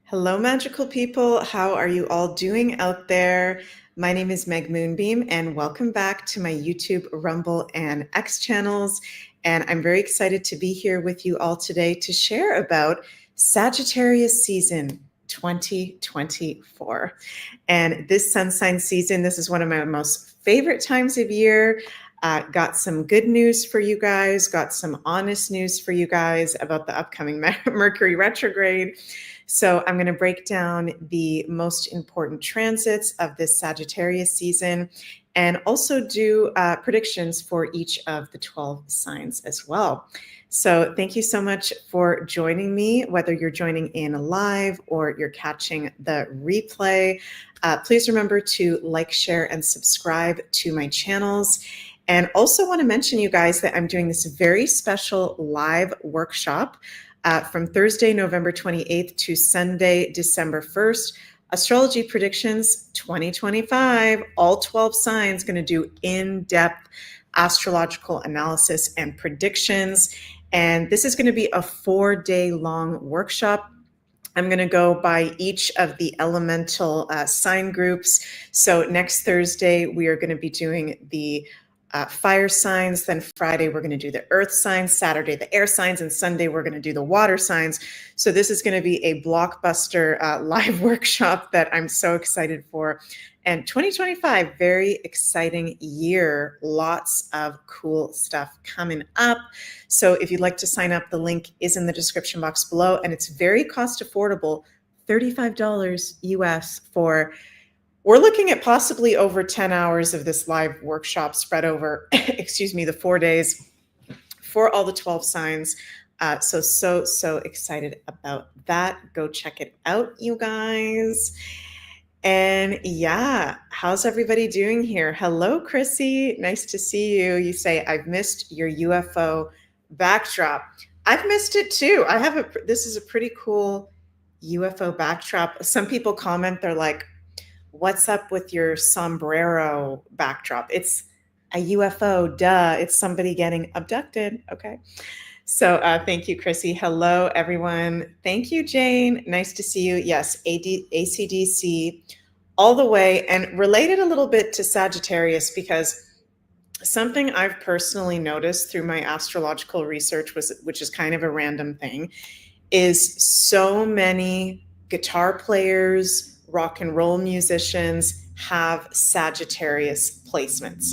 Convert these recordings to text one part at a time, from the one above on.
Hello, magical people. How are you all doing out there? My name is Meg Moonbeam, and welcome back to my YouTube, Rumble, and X channels. And I'm very excited to be here with you all today to share about Sagittarius season 2024. And this sun sign season, this is one of my most favorite times of year. Got some good news for you guys, got some honest news for you guys about the upcoming Mercury retrograde. So I'm going to break down the most important transits of this Sagittarius season and also do predictions for each of the 12 signs as well. So thank you so much for joining me, whether you're joining in live or you're catching the replay. Please remember to like, share, and subscribe to my channels. And also want to mention, you guys, that I'm doing this very special live workshop from Thursday, November 28th to Sunday, December 1st. Astrology Predictions 2025, all 12 signs, going to do in-depth astrological analysis and predictions. And this is going to be a 4-day long workshop. I'm going to go by each of the elemental sign groups. So next Thursday, we are going to be doing the fire signs. Then Friday, we're going to do the earth signs. Saturday, the air signs. And Sunday, we're going to do the water signs. So this is going to be a blockbuster live workshop that I'm so excited for. And 2025, very exciting year. Lots of cool stuff coming up. So if you'd like to sign up, the link is in the description box below. And it's very cost affordable, $35 US for... We're looking at possibly over 10 hours of this live workshop spread over, the 4 days for all the 12 signs. So excited about that. Go check it out, you guys. And yeah, how's everybody doing here? Hello, Chrissy. Nice to see you. You say, I've missed your UFO backdrop. I've missed it too. This is a pretty cool UFO backdrop. Some people comment, they're like, what's up with your sombrero backdrop? It's a UFO, duh. It's somebody getting abducted. Okay. So thank you, Chrissy. Hello, everyone. Thank you, Jane. Nice to see you. Yes, AC/DC all the way, and related a little bit to Sagittarius, because something I've personally noticed through my astrological research, which is kind of a random thing, is so many guitar players, rock and roll musicians have Sagittarius placements.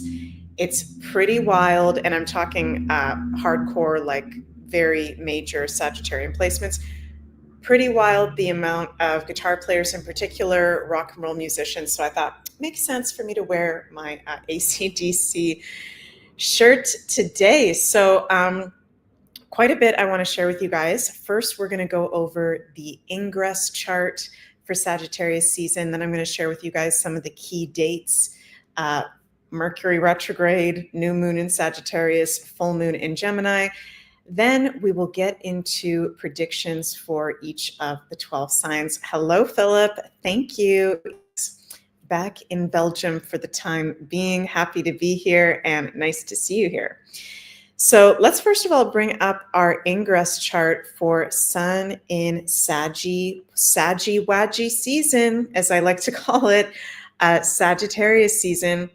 It's pretty wild, and I'm talking hardcore, like very major Sagittarian placements. Pretty wild, the amount of guitar players in particular, rock and roll musicians. So I thought it makes sense for me to wear my AC/DC shirt today. So quite a bit I want to share with you guys. First, we're going to go over the Ingress chart for Sagittarius season. Then I'm going to share with you guys some of the key dates. Mercury retrograde, new moon in Sagittarius, full moon in Gemini. Then we will get into predictions for each of the 12 signs. Hello, Philip. Thank you. Back in Belgium for the time being. Happy to be here and nice to see you here. So let's first of all bring up our Ingress chart for Sun in Saggy Waggy season, as I like to call it, Sagittarius season.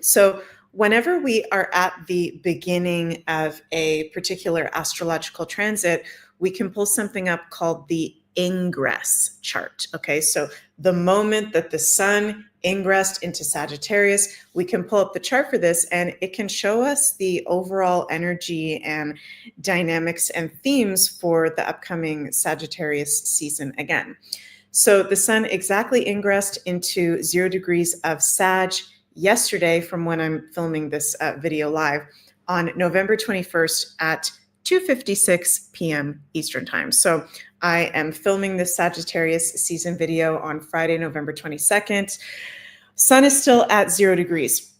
So whenever we are at the beginning of a particular astrological transit, we can pull something up called the Ingress chart. Okay, so the moment that the sun ingressed into Sagittarius, we can pull up the chart for this, and it can show us the overall energy and dynamics and themes for the upcoming Sagittarius season again. So the sun exactly ingressed into 0 degrees of Sag yesterday, from when I'm filming this video live, on November 21st at 2:56 p.m. Eastern time. So I am filming this Sagittarius season video on Friday, November 22nd. Sun is still at 0 degrees.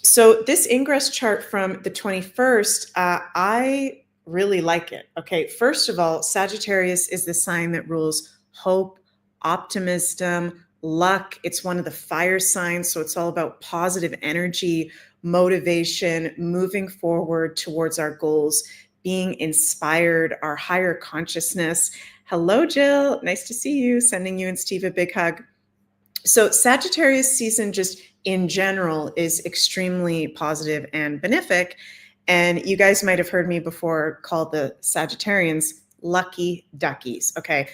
So this Ingress chart from the 21st, I really like it. Okay, first of all, Sagittarius is the sign that rules hope, optimism, luck. It's one of the fire signs, so it's all about positive energy, motivation, moving forward towards our goals, being inspired, our higher consciousness. Hello, Jill. Nice to see you. Sending you and Steve a big hug. So Sagittarius season just in general is extremely positive and benefic. And you guys might have heard me before call the Sagittarians lucky duckies. Okay.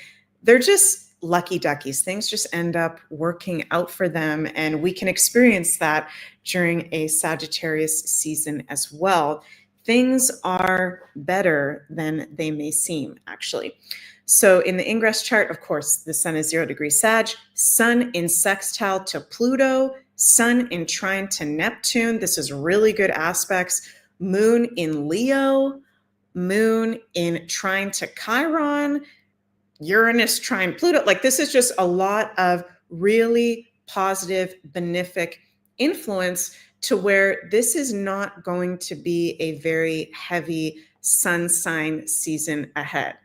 They're just lucky duckies. Things just end up working out for them. And we can experience that during a Sagittarius season as well. Things are better than they may seem, actually. So in the Ingress chart, of course, the sun is 0 degrees Sag, sun in sextile to Pluto, sun in trine to Neptune. This is really good aspects. Moon in Leo, moon in trine to Chiron, Uranus trine Pluto. Like, this is just a lot of really positive, benefic influence to where this is not going to be a very heavy sun sign season ahead.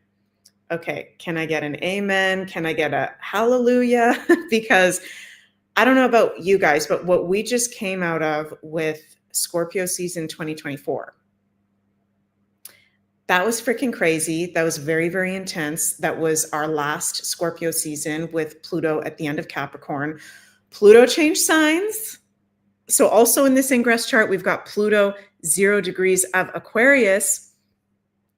Okay, can I get an amen? Can I get a hallelujah? Because I don't know about you guys, but what we just came out of with Scorpio season 2024, that was freaking crazy. That was very, very intense. That was our last Scorpio season with Pluto at the end of Capricorn. Pluto changed signs. So also in this Ingress chart, we've got Pluto 0 degrees of Aquarius.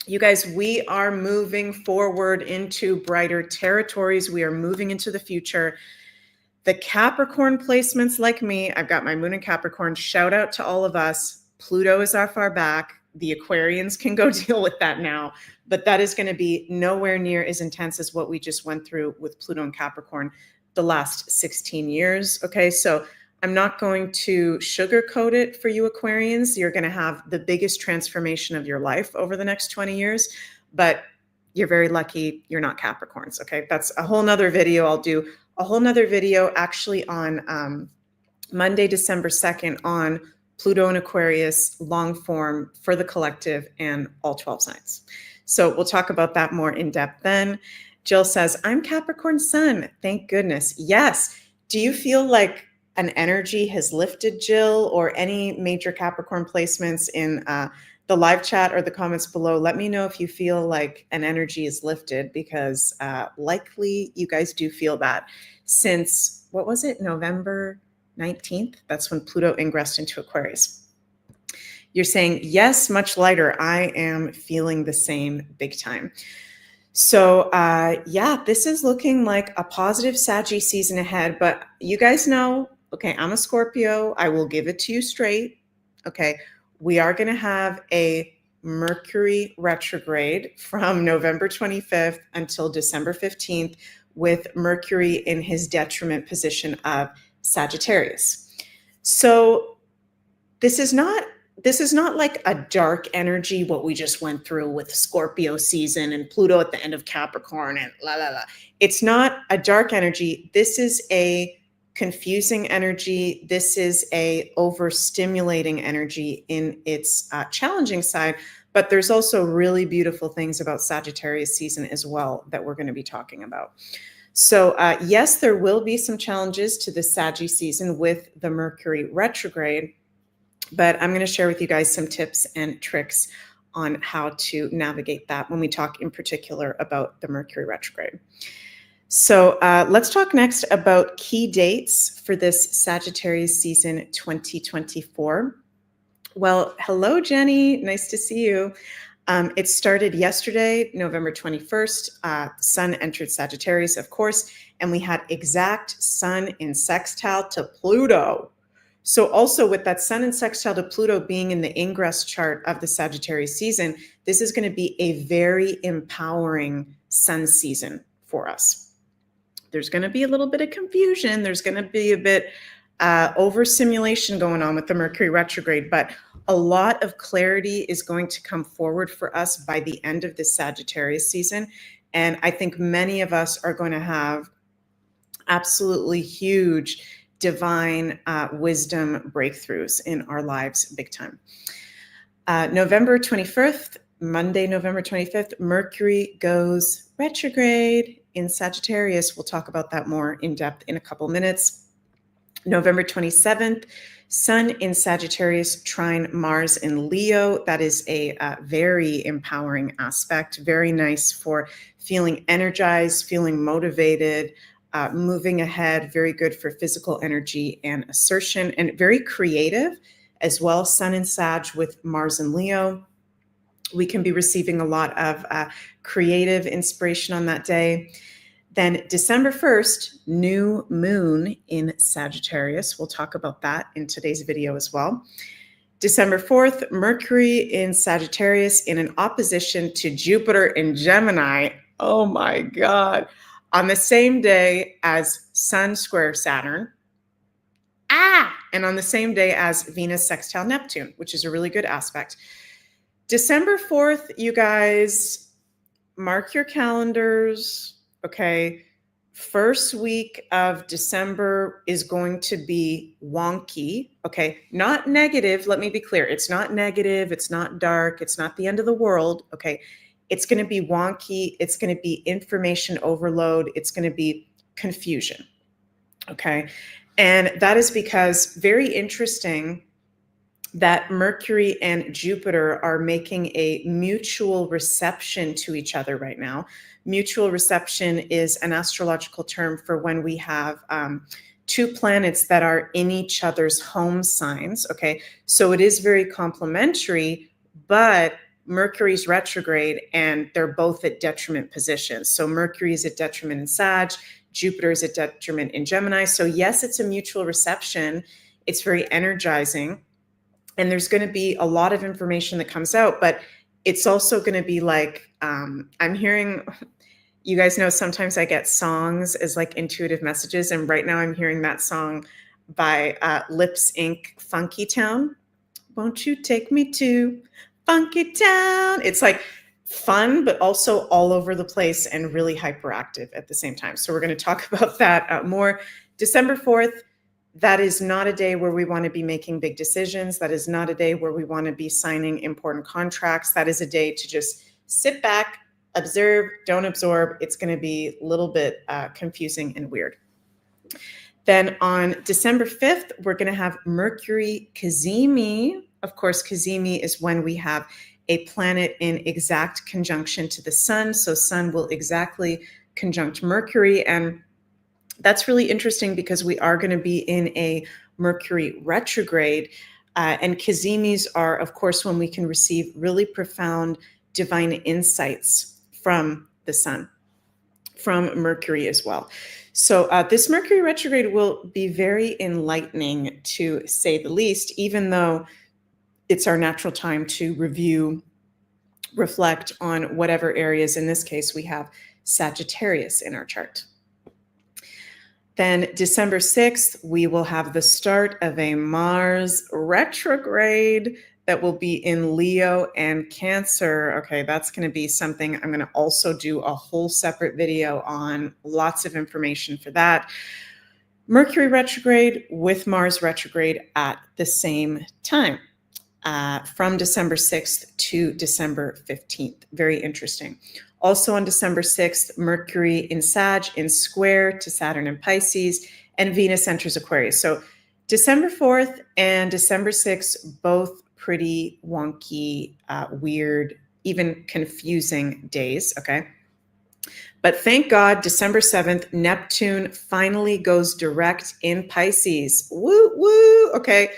You guys, we are moving forward into brighter territories. We are moving into the future. The Capricorn placements, like me, I've got my moon in Capricorn. Shout out to all of us. Pluto is our far back. The Aquarians can go deal with that now, but that is going to be nowhere near as intense as what we just went through with Pluto and Capricorn the last 16 years. Okay, so I'm not going to sugarcoat it for you Aquarians. You're going to have the biggest transformation of your life over the next 20 years, but you're very lucky you're not Capricorns. Okay, that's a whole nother video. I'll do a whole nother video actually on Monday, December 2nd on Pluto and Aquarius long form for the collective and all 12 signs. So we'll talk about that more in depth then. Jill says, I'm Capricorn sun. Thank goodness. Yes. Do you feel like an energy has lifted, Jill, or any major Capricorn placements in the live chat or the comments below? Let me know if you feel like an energy is lifted, because likely you guys do feel that since, what was it, November 19th? That's when Pluto ingressed into Aquarius. You're saying, yes, much lighter. I am feeling the same big time. So yeah, this is looking like a positive Saggy season ahead, but you guys know, okay, I'm a Scorpio. I will give it to you straight. Okay, we are going to have a Mercury retrograde from November 25th until December 15th with Mercury in his detriment position of Sagittarius. So this is not like a dark energy, what we just went through with Scorpio season and Pluto at the end of Capricorn and la, la, la. It's not a dark energy. This is a confusing energy. This is a overstimulating energy in its challenging side, but there's also really beautiful things about Sagittarius season as well that we're going to be talking about. So yes, there will be some challenges to the Saggy season with the Mercury retrograde, but I'm going to share with you guys some tips and tricks on how to navigate that when we talk in particular about the Mercury retrograde. So let's talk next about key dates for this Sagittarius season 2024. Well, hello, Jenny. Nice to see you. It started yesterday, November 21st. Sun entered Sagittarius, of course, and we had exact Sun in sextile to Pluto. So also with that Sun in sextile to Pluto being in the Ingress chart of the Sagittarius season, this is going to be a very empowering Sun season for us. There's going to be a little bit of confusion. There's going to be a bit over simulation going on with the Mercury retrograde, but a lot of clarity is going to come forward for us by the end of this Sagittarius season. And I think many of us are going to have absolutely huge divine wisdom breakthroughs in our lives big time. November 25th, Monday, November 25th, Mercury goes retrograde in Sagittarius. We'll talk about that more in depth in a couple minutes. November 27th, Sun in Sagittarius trine Mars in Leo. That is a very empowering aspect, very nice for feeling energized, feeling motivated, moving ahead, very good for physical energy and assertion, and very creative as well. Sun in Sag with Mars in Leo. We can be receiving a lot of creative inspiration on that day. Then December 1st, new moon in Sagittarius. We'll talk about that in today's video as well. December 4th, Mercury in Sagittarius in an opposition to Jupiter in Gemini. Oh my God. On the same day as Sun square Saturn. And on the same day as Venus sextile Neptune, which is a really good aspect. December 4th, you guys, mark your calendars. Okay, first week of December is going to be wonky. Okay, not negative. Let me be clear. It's not negative. It's not dark. It's not the end of the world. Okay, it's going to be wonky. It's going to be information overload. It's going to be confusion. Okay, and that is because, very interesting, that Mercury and Jupiter are making a mutual reception to each other right now. Mutual reception is an astrological term for when we have two planets that are in each other's home signs. Okay, so it is very complementary, but Mercury's retrograde and they're both at detriment positions. So Mercury is at detriment in Sag, Jupiter is at detriment in Gemini. So yes, it's a mutual reception. It's very energizing. And there's going to be a lot of information that comes out, but it's also going to be like, I'm hearing, you guys know, sometimes I get songs as like intuitive messages. And right now I'm hearing that song by Lips Inc. Funky Town. Won't you take me to Funky Town? It's like fun, but also all over the place and really hyperactive at the same time. So we're going to talk about that more. December 4th. That is not a day where we want to be making big decisions. That is not a day where we want to be signing important contracts. That is a day to just sit back, observe, don't absorb. It's going to be a little bit confusing and weird. Then on December 5th, we're going to have Mercury cazimi. Of course, cazimi is when we have a planet in exact conjunction to the sun. So sun will exactly conjunct Mercury, and that's really interesting because we are going to be in a Mercury retrograde. And cazimis are, of course, when we can receive really profound divine insights from the sun, from Mercury as well. So this Mercury retrograde will be very enlightening, to say the least, even though it's our natural time to review, reflect on whatever areas. In this case, we have Sagittarius in our chart. Then December 6th, we will have the start of a Mars retrograde that will be in Leo and Cancer. Okay, that's going to be something I'm going to also do a whole separate video on. Lots of information for that. Mercury retrograde with Mars retrograde at the same time, from December 6th to December 15th. Very interesting. Also on December 6th, Mercury in Sag in square to Saturn in Pisces, and Venus enters Aquarius. So December 4th and December 6th, both pretty wonky, weird, even confusing days, okay? But thank God, December 7th, Neptune finally goes direct in Pisces. Woo, woo, okay.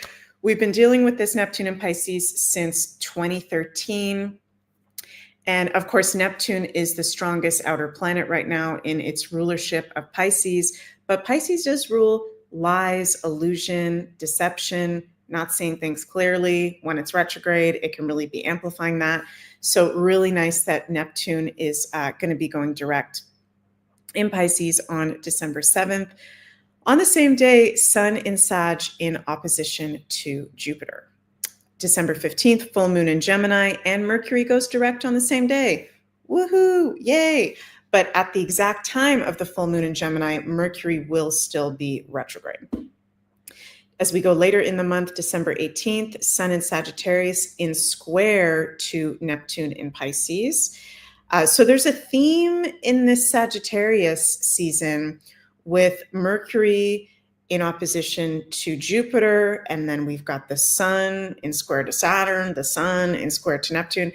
We've been dealing with this Neptune in Pisces since 2013. And of course, Neptune is the strongest outer planet right now in its rulership of Pisces. But Pisces does rule lies, illusion, deception, not seeing things clearly. When it's retrograde, it can really be amplifying that. So really nice that Neptune is going to be going direct in Pisces on December 7th. On the same day, Sun in Sag in opposition to Jupiter. December 15th, full moon in Gemini, and Mercury goes direct on the same day. Woohoo, yay. But at the exact time of the full moon in Gemini, Mercury will still be retrograde. As we go later in the month, December 18th, Sun in Sagittarius in square to Neptune in Pisces. So there's a theme in this Sagittarius season with Mercury in opposition to Jupiter, and then we've got the sun in square to Saturn, the sun in square to Neptune.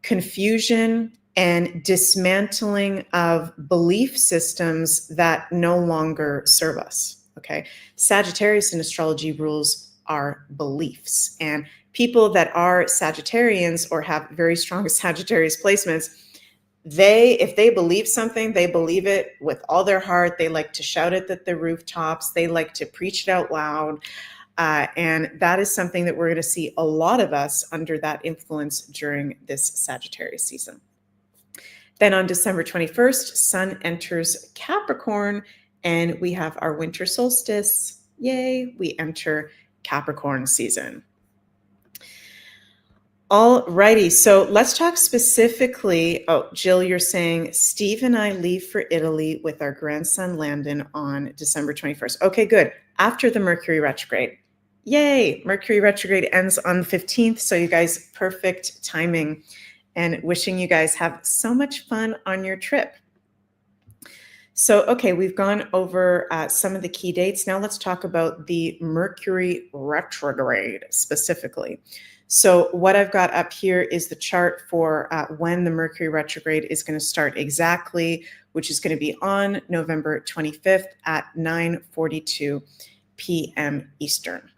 Confusion and dismantling of belief systems that no longer serve us. Okay. Sagittarius in astrology rules our beliefs, and people that are Sagittarians or have very strong Sagittarius placements, if they believe something, they believe it with all their heart. They like to shout it at the rooftops. They like to preach it out loud. And that is something that we're going to see a lot of us under that influence during this Sagittarius season. Then on December 21st, Sun enters Capricorn, and we have our winter solstice. Yay, we enter Capricorn season. All righty, so let's talk specifically. Oh, Jill, you're saying Steve and I leave for Italy with our grandson Landon on December 21st. Okay, good. After the Mercury retrograde. Yay, Mercury retrograde ends on the 15th. So you guys, perfect timing, and wishing you guys have so much fun on your trip. So, okay, we've gone over some of the key dates. Now let's talk about the Mercury retrograde specifically. So what I've got up here is the chart for when the Mercury retrograde is going to start exactly, which is going to be on November 25th at 9:42 p.m. Eastern.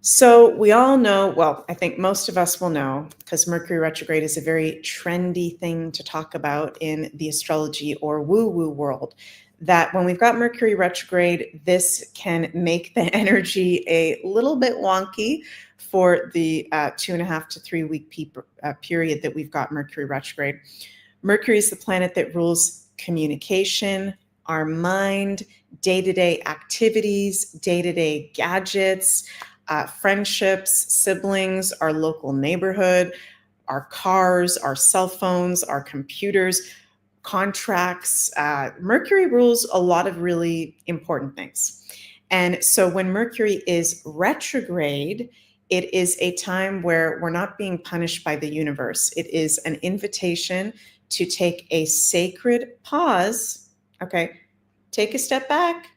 So we all know, well, I think most of us will know, because Mercury retrograde is a very trendy thing to talk about in the astrology or woo-woo world, that when we've got Mercury retrograde, this can make the energy a little bit wonky for the 2.5 to 3 week period that we've got Mercury retrograde. Mercury is the planet that rules communication, our mind, day-to-day activities, day-to-day gadgets, friendships, siblings, our local neighborhood, our cars, our cell phones, our computers, contracts. Mercury rules a lot of really important things. And so when Mercury is retrograde, it is a time where we're not being punished by the universe. It is an invitation to take a sacred pause. Okay, take a step back,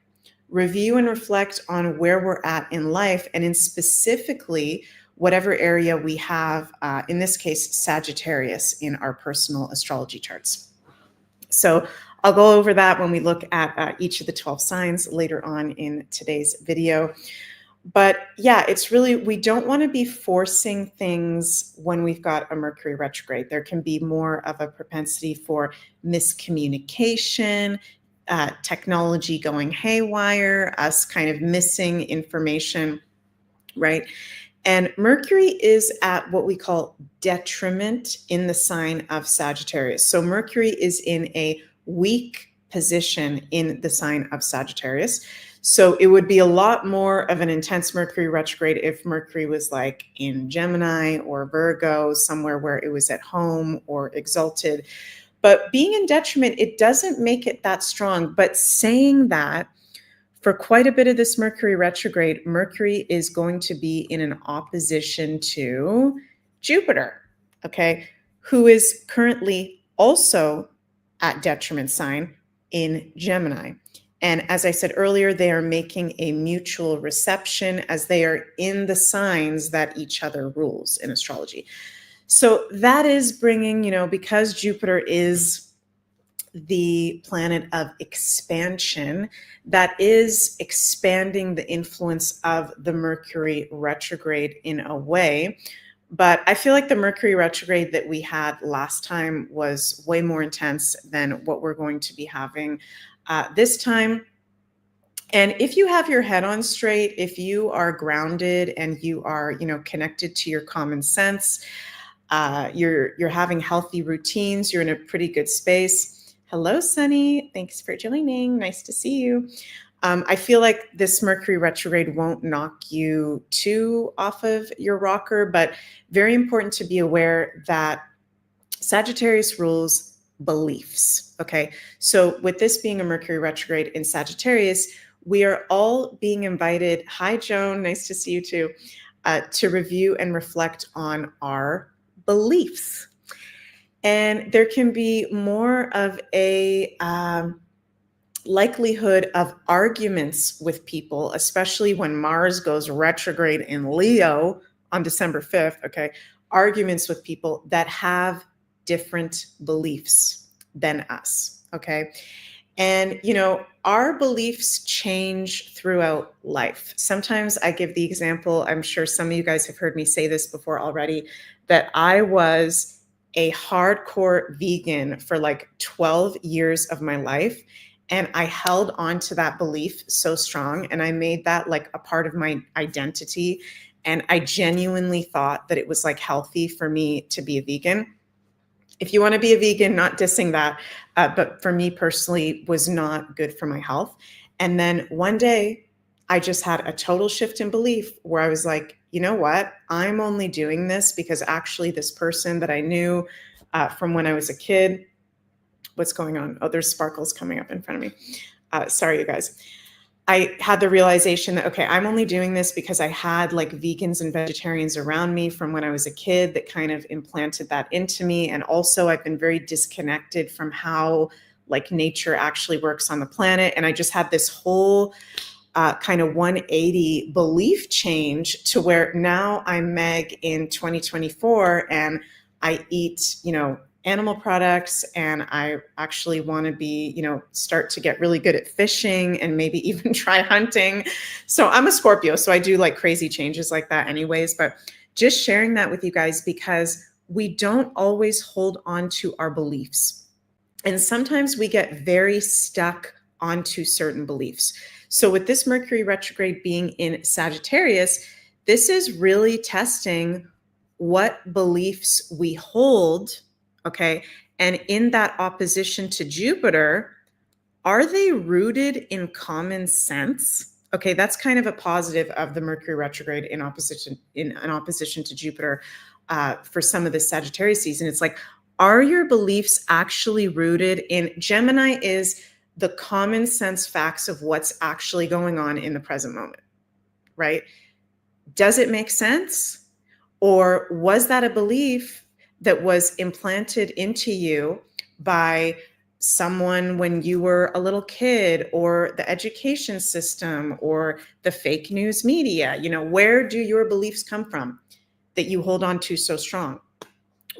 review and reflect on where we're at in life, and in specifically whatever area we have, in this case, Sagittarius in our personal astrology charts. So I'll go over that when we look at each of the 12 signs later on in today's video. But yeah, it's really, we don't want to be forcing things when we've got a Mercury retrograde. There can be more of a propensity for miscommunication, technology going haywire, us kind of missing information, right? And Mercury is at what we call detriment in the sign of Sagittarius. So Mercury is in a weak position in the sign of Sagittarius. So it would be a lot more of an intense Mercury retrograde if Mercury was like in Gemini or Virgo, somewhere where it was at home or exalted. But being in detriment, it doesn't make it that strong. But saying that, for quite a bit of this Mercury retrograde, Mercury is going to be in an opposition to Jupiter, okay, who is currently also at detriment sign in Gemini. And as I said earlier, they are making a mutual reception as they are in the signs that each other rules in astrology. So that is bringing, because Jupiter is the planet of expansion, that is expanding the influence of the Mercury retrograde in a way. But I feel like the Mercury retrograde that we had last time was way more intense than what we're going to be having this time. And if you have your head on straight, if you are grounded and you are, connected to your common sense, you're having healthy routines, you're in a pretty good space. Hello, Sunny. Thanks for joining. Nice to see you. I feel like this Mercury retrograde won't knock you too off of your rocker, but very important to be aware that Sagittarius rules beliefs. Okay. So with this being a Mercury retrograde in Sagittarius, we are all being invited. Hi, Joan. Nice to see you too. To review and reflect on our beliefs. And there can be more of a, likelihood of arguments with people, especially when Mars goes retrograde in Leo on December 5th, okay? Arguments with people that have different beliefs than us, okay? And, our beliefs change throughout life. Sometimes I give the example, I'm sure some of you guys have heard me say this before already, that I was a hardcore vegan for like 12 years of my life. And I held on to that belief so strong. And I made that like a part of my identity. And I genuinely thought that it was like healthy for me to be a vegan. If you want to be a vegan, not dissing that, but for me personally, was not good for my health. And then one day, I just had a total shift in belief where I was like, you know what? I'm only doing this because actually this person that I knew from when I was a kid, what's going on? Oh, there's sparkles coming up in front of me. Sorry, you guys. I had the realization that, okay, I'm only doing this because I had like vegans and vegetarians around me from when I was a kid that kind of implanted that into me. And also I've been very disconnected from how like nature actually works on the planet. And I just had this whole kind of 180 belief change to where now I'm Meg in 2024 and I eat, animal products, and I actually want to be, start to get really good at fishing and maybe even try hunting. So I'm a Scorpio, so I do like crazy changes like that anyways, but just sharing that with you guys because we don't always hold on to our beliefs. And sometimes we get very stuck onto certain beliefs. So with this Mercury retrograde being in Sagittarius, this is really testing what beliefs we hold. Okay. And in that opposition to Jupiter, are they rooted in common sense? Okay, that's kind of a positive of the Mercury retrograde in opposition to Jupiter for some of the Sagittarius season. It's like, are your beliefs actually rooted in Gemini is the common sense facts of what's actually going on in the present moment, right? Does it make sense? Or was that a belief that was implanted into you by someone when you were a little kid, or the education system, or the fake news media? Where do your beliefs come from that you hold on to so strong?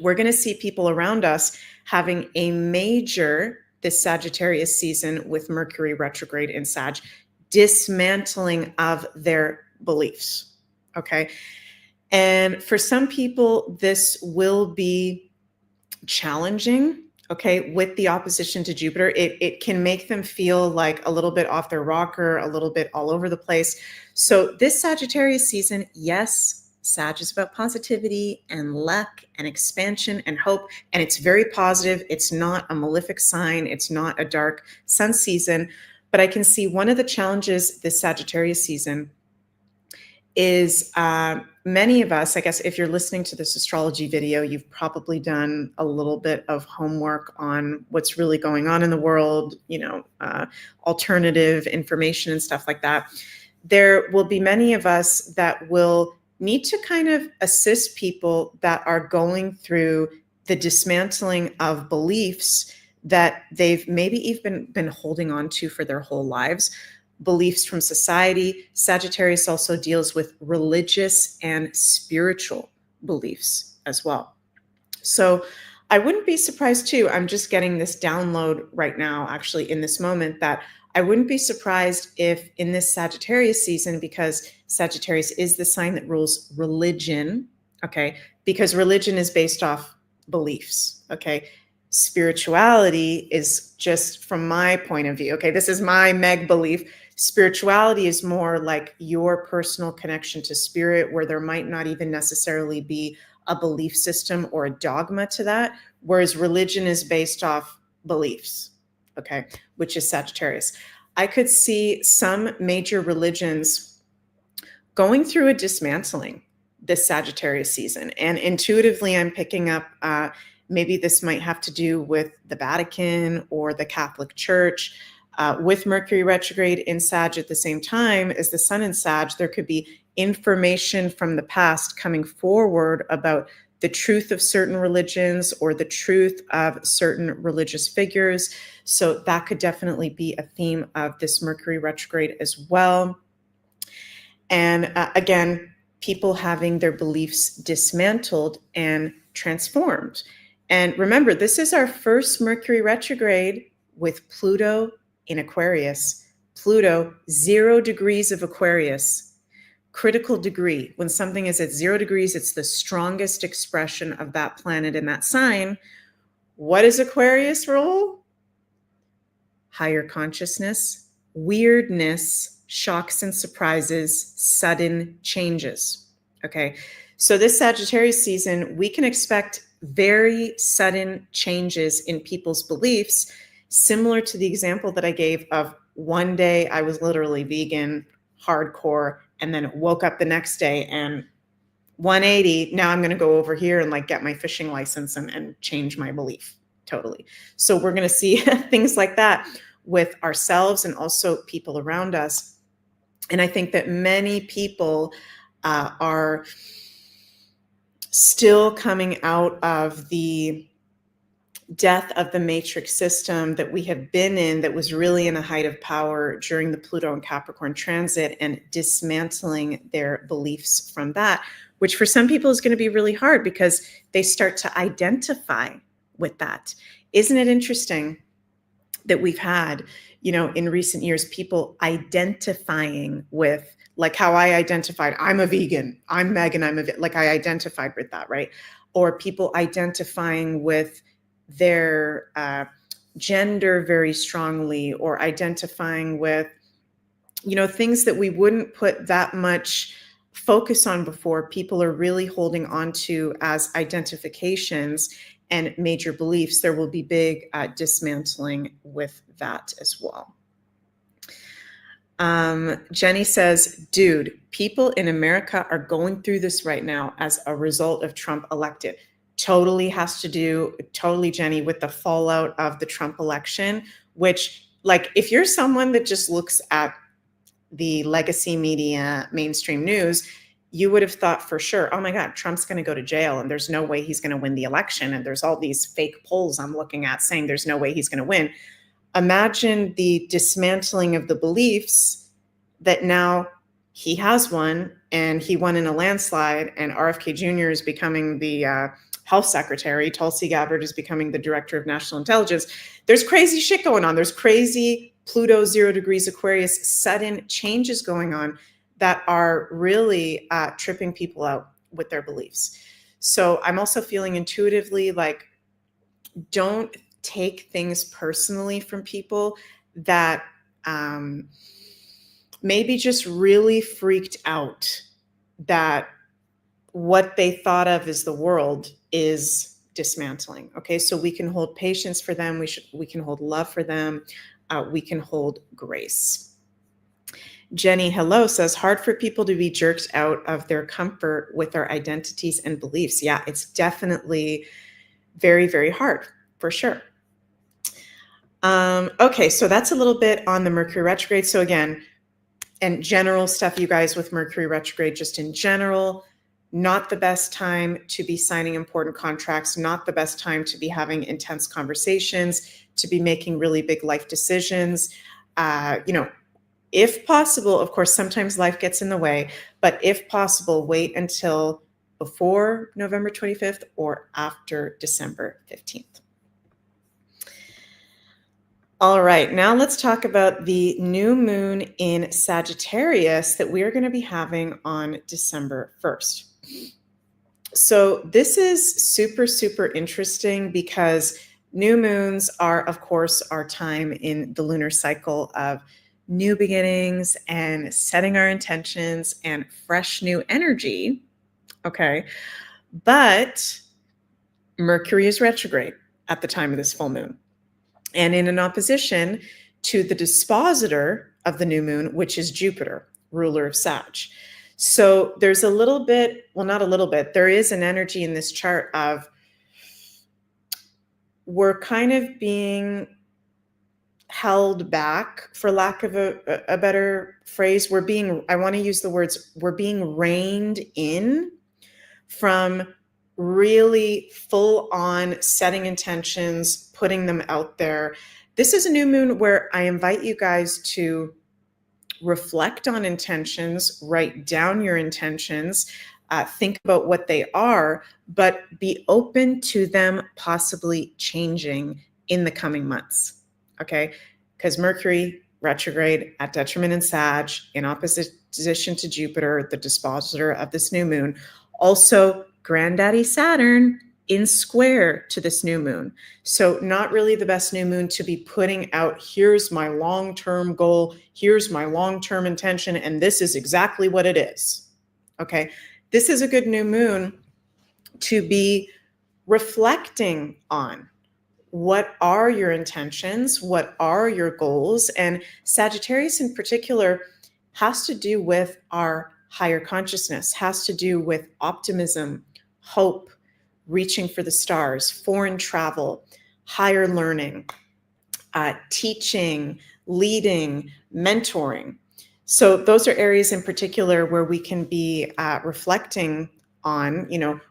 We're going to see people around us having a major, this Sagittarius season with Mercury retrograde in Sag, dismantling of their beliefs. Okay. And for some people, this will be challenging, okay, with the opposition to Jupiter. It can make them feel like a little bit off their rocker, a little bit all over the place. So this Sagittarius season, yes, Sag is about positivity and luck and expansion and hope, and it's very positive. It's not a malefic sign. It's not a dark sun season. But I can see one of the challenges this Sagittarius season is many of us, I guess, if you're listening to this astrology video, you've probably done a little bit of homework on what's really going on in the world, alternative information and stuff like that. There will be many of us that will need to kind of assist people that are going through the dismantling of beliefs that they've maybe even been holding on to for their whole lives. Beliefs from society. Sagittarius also deals with religious and spiritual beliefs as well. So I wouldn't be surprised too. I'm just getting this download right now, actually in this moment, that I wouldn't be surprised if in this Sagittarius season, because Sagittarius is the sign that rules religion, okay, because religion is based off beliefs, okay. Spirituality is just from my point of view, okay, this is my Meg belief. Spirituality is more like your personal connection to spirit, where there might not even necessarily be a belief system or a dogma to that, whereas religion is based off beliefs, okay, which is Sagittarius. I could see some major religions going through a dismantling this Sagittarius season. And intuitively, I'm picking up maybe this might have to do with the Vatican or the Catholic Church. With Mercury retrograde in Sag at the same time as the sun in Sag, there could be information from the past coming forward about the truth of certain religions or the truth of certain religious figures. So that could definitely be a theme of this Mercury retrograde as well. And again, people having their beliefs dismantled and transformed. And remember, this is our first Mercury retrograde with Pluto in Aquarius. Pluto, 0 degrees of Aquarius, critical degree. When something is at 0 degrees, it's the strongest expression of that planet in that sign. What is Aquarius role? Higher consciousness, weirdness, shocks and surprises, sudden changes. Okay, so this Sagittarius season, we can expect very sudden changes in people's beliefs, similar to the example that I gave of one day I was literally vegan, hardcore, and then woke up the next day and 180, now I'm going to go over here and like get my fishing license and change my belief totally. So we're going to see things like that with ourselves and also people around us. And I think that many people are still coming out of the death of the matrix system that we have been in, that was really in a height of power during the Pluto and Capricorn transit, and dismantling their beliefs from that, which for some people is going to be really hard because they start to identify with that. Isn't it interesting that we've had, you know, in recent years, people identifying with, like how I identified, I'm a vegan, I'm Megan, like I identified with that, right? Or people identifying with their gender very strongly, or identifying with, you know, things that we wouldn't put that much focus on before. People are really holding on to as identifications and major beliefs. There will be big dismantling with that as well. Jenny says, dude, people in America are going through this right now as a result of Trump elected. Totally has to do, totally, Jenny, with the fallout of the Trump election, which, like, if you're someone that just looks at the legacy media, mainstream news, you would have thought for sure, oh my God, Trump's going to go to jail and there's no way he's going to win the election. And there's all these fake polls I'm looking at saying there's no way he's going to win. Imagine the dismantling of the beliefs that now he has won, and he won in a landslide, and RFK Jr. is becoming the health secretary. Tulsi Gabbard is becoming the director of national intelligence. There's crazy shit going on. There's crazy Pluto 0 degrees Aquarius sudden changes going on that are really tripping people out with their beliefs. So I'm also feeling intuitively like, don't take things personally from people that maybe just really freaked out that what they thought of as the world is dismantling. Okay, so we can hold patience for them. We can hold love for them. We can hold grace. Jenny, hello, says, hard for people to be jerked out of their comfort with their identities and beliefs. Yeah, it's definitely very, very hard, for sure. Okay, so that's a little bit on the Mercury retrograde. So again, and general stuff, you guys, with Mercury retrograde, just in general, not the best time to be signing important contracts, not the best time to be having intense conversations, to be making really big life decisions. You know, if possible, of course, sometimes life gets in the way, but if possible, wait until before November 25th or after December 15th. All right, now let's talk about the new moon in Sagittarius that we are going to be having on December 1st. So this is super, super interesting because new moons are, of course, our time in the lunar cycle of new beginnings and setting our intentions and fresh new energy. Okay, but Mercury is retrograde at the time of this full moon, and in an opposition to the dispositor of the new moon, which is Jupiter, ruler of Sag. So there's a little bit, well, not a little bit, there is an energy in this chart of we're kind of being held back, for lack of a better phrase. We're being, I want to use the words, we're being reined in from really full on setting intentions, putting them out there. This is a new moon where I invite you guys to reflect on intentions, write down your intentions, think about what they are, but be open to them possibly changing in the coming months. Okay? Because Mercury retrograde at detriment in Sag, in opposition to Jupiter, the dispositor of this new moon. Also, Granddaddy Saturn in square to this new moon. So not really the best new moon to be putting out, here's my long-term goal, here's my long-term intention, and this is exactly what it is. Okay? This is a good new moon to be reflecting on. What are your intentions? What are your goals? And Sagittarius in particular has to do with our higher consciousness, has to do with optimism, hope, reaching for the stars, foreign travel, higher learning, teaching, leading, mentoring. So those are areas in particular where we can be reflecting on,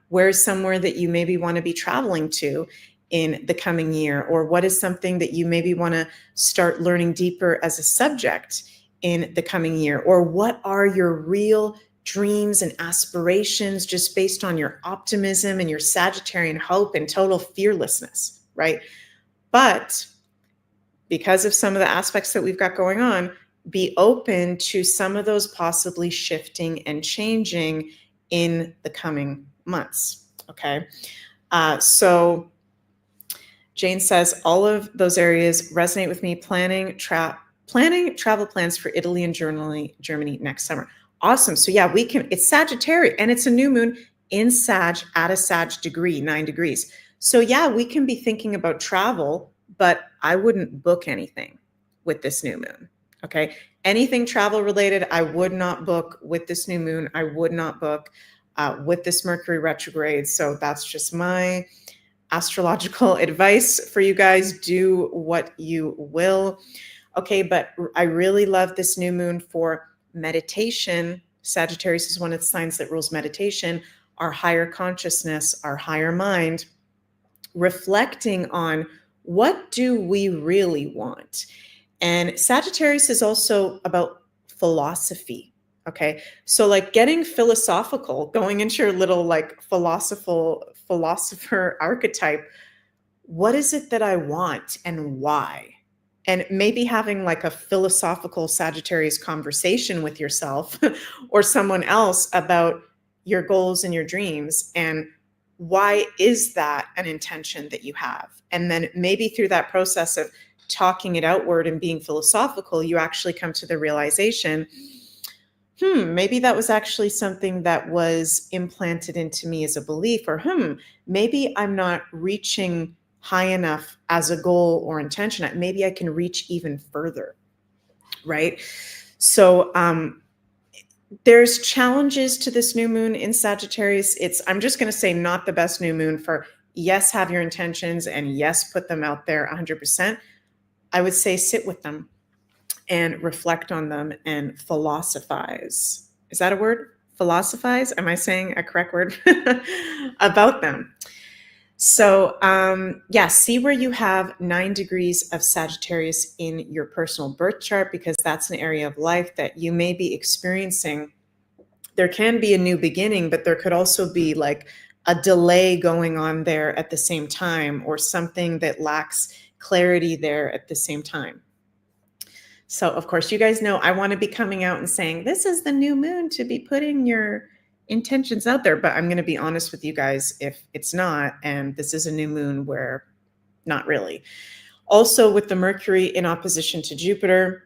where's somewhere that you maybe want to be traveling to in the coming year, or what is something that you maybe want to start learning deeper as a subject in the coming year, or what are your real dreams and aspirations just based on your optimism and your Sagittarian hope and total fearlessness, right? But because of some of the aspects that we've got going on, be open to some of those possibly shifting and changing in the coming months, okay? So Jane says, all of those areas resonate with me, planning travel plans for Italy and Germany next summer. Awesome. So yeah, it's Sagittarius and it's a new moon in Sag at a Sag degree, 9 degrees. So yeah, we can be thinking about travel, but I wouldn't book anything with this new moon. Okay. Anything travel related, I would not book with this new moon. I would not book with this Mercury retrograde. So that's just my astrological advice for you guys. Do what you will. Okay, but I really love this new moon for meditation. Sagittarius is one of the signs that rules meditation, our higher consciousness, our higher mind, reflecting on what do we really want. And Sagittarius is also about philosophy. Okay, so like getting philosophical, going into your little like philosopher archetype. What is it that I want and why? And maybe having like a philosophical Sagittarius conversation with yourself or someone else about your goals and your dreams, and why is that an intention that you have? And then maybe through that process of talking it outward and being philosophical, you actually come to the realization, maybe that was actually something that was implanted into me as a belief, or maybe I'm not reaching high enough as a goal or intention. Maybe I can reach even further, right? So there's challenges to this new moon in Sagittarius. I'm just going to say not the best new moon for, yes, have your intentions, and yes, put them out there 100%. I would say sit with them and reflect on them and philosophize. Is that a word? Philosophize? Am I saying a correct word about them? So yeah, see where you have 9 degrees of Sagittarius in your personal birth chart, because that's an area of life that you may be experiencing. There can be a new beginning, but there could also be like a delay going on there at the same time, or something that lacks clarity there at the same time. So of course, you guys know I want to be coming out and saying, this is the new moon to be putting your intentions out there. But I'm going to be honest with you guys, if it's not, and this is a new moon where not really. Also with the Mercury in opposition to Jupiter.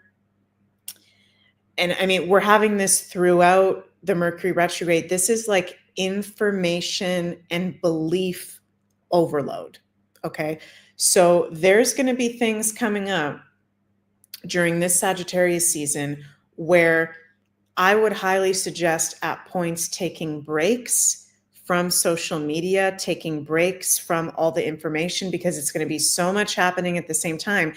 And I mean, we're having this throughout the Mercury retrograde. This is like information and belief overload. Okay. So there's going to be things coming up during this Sagittarius season where I would highly suggest at points taking breaks from social media, taking breaks from all the information, because it's going to be so much happening at the same time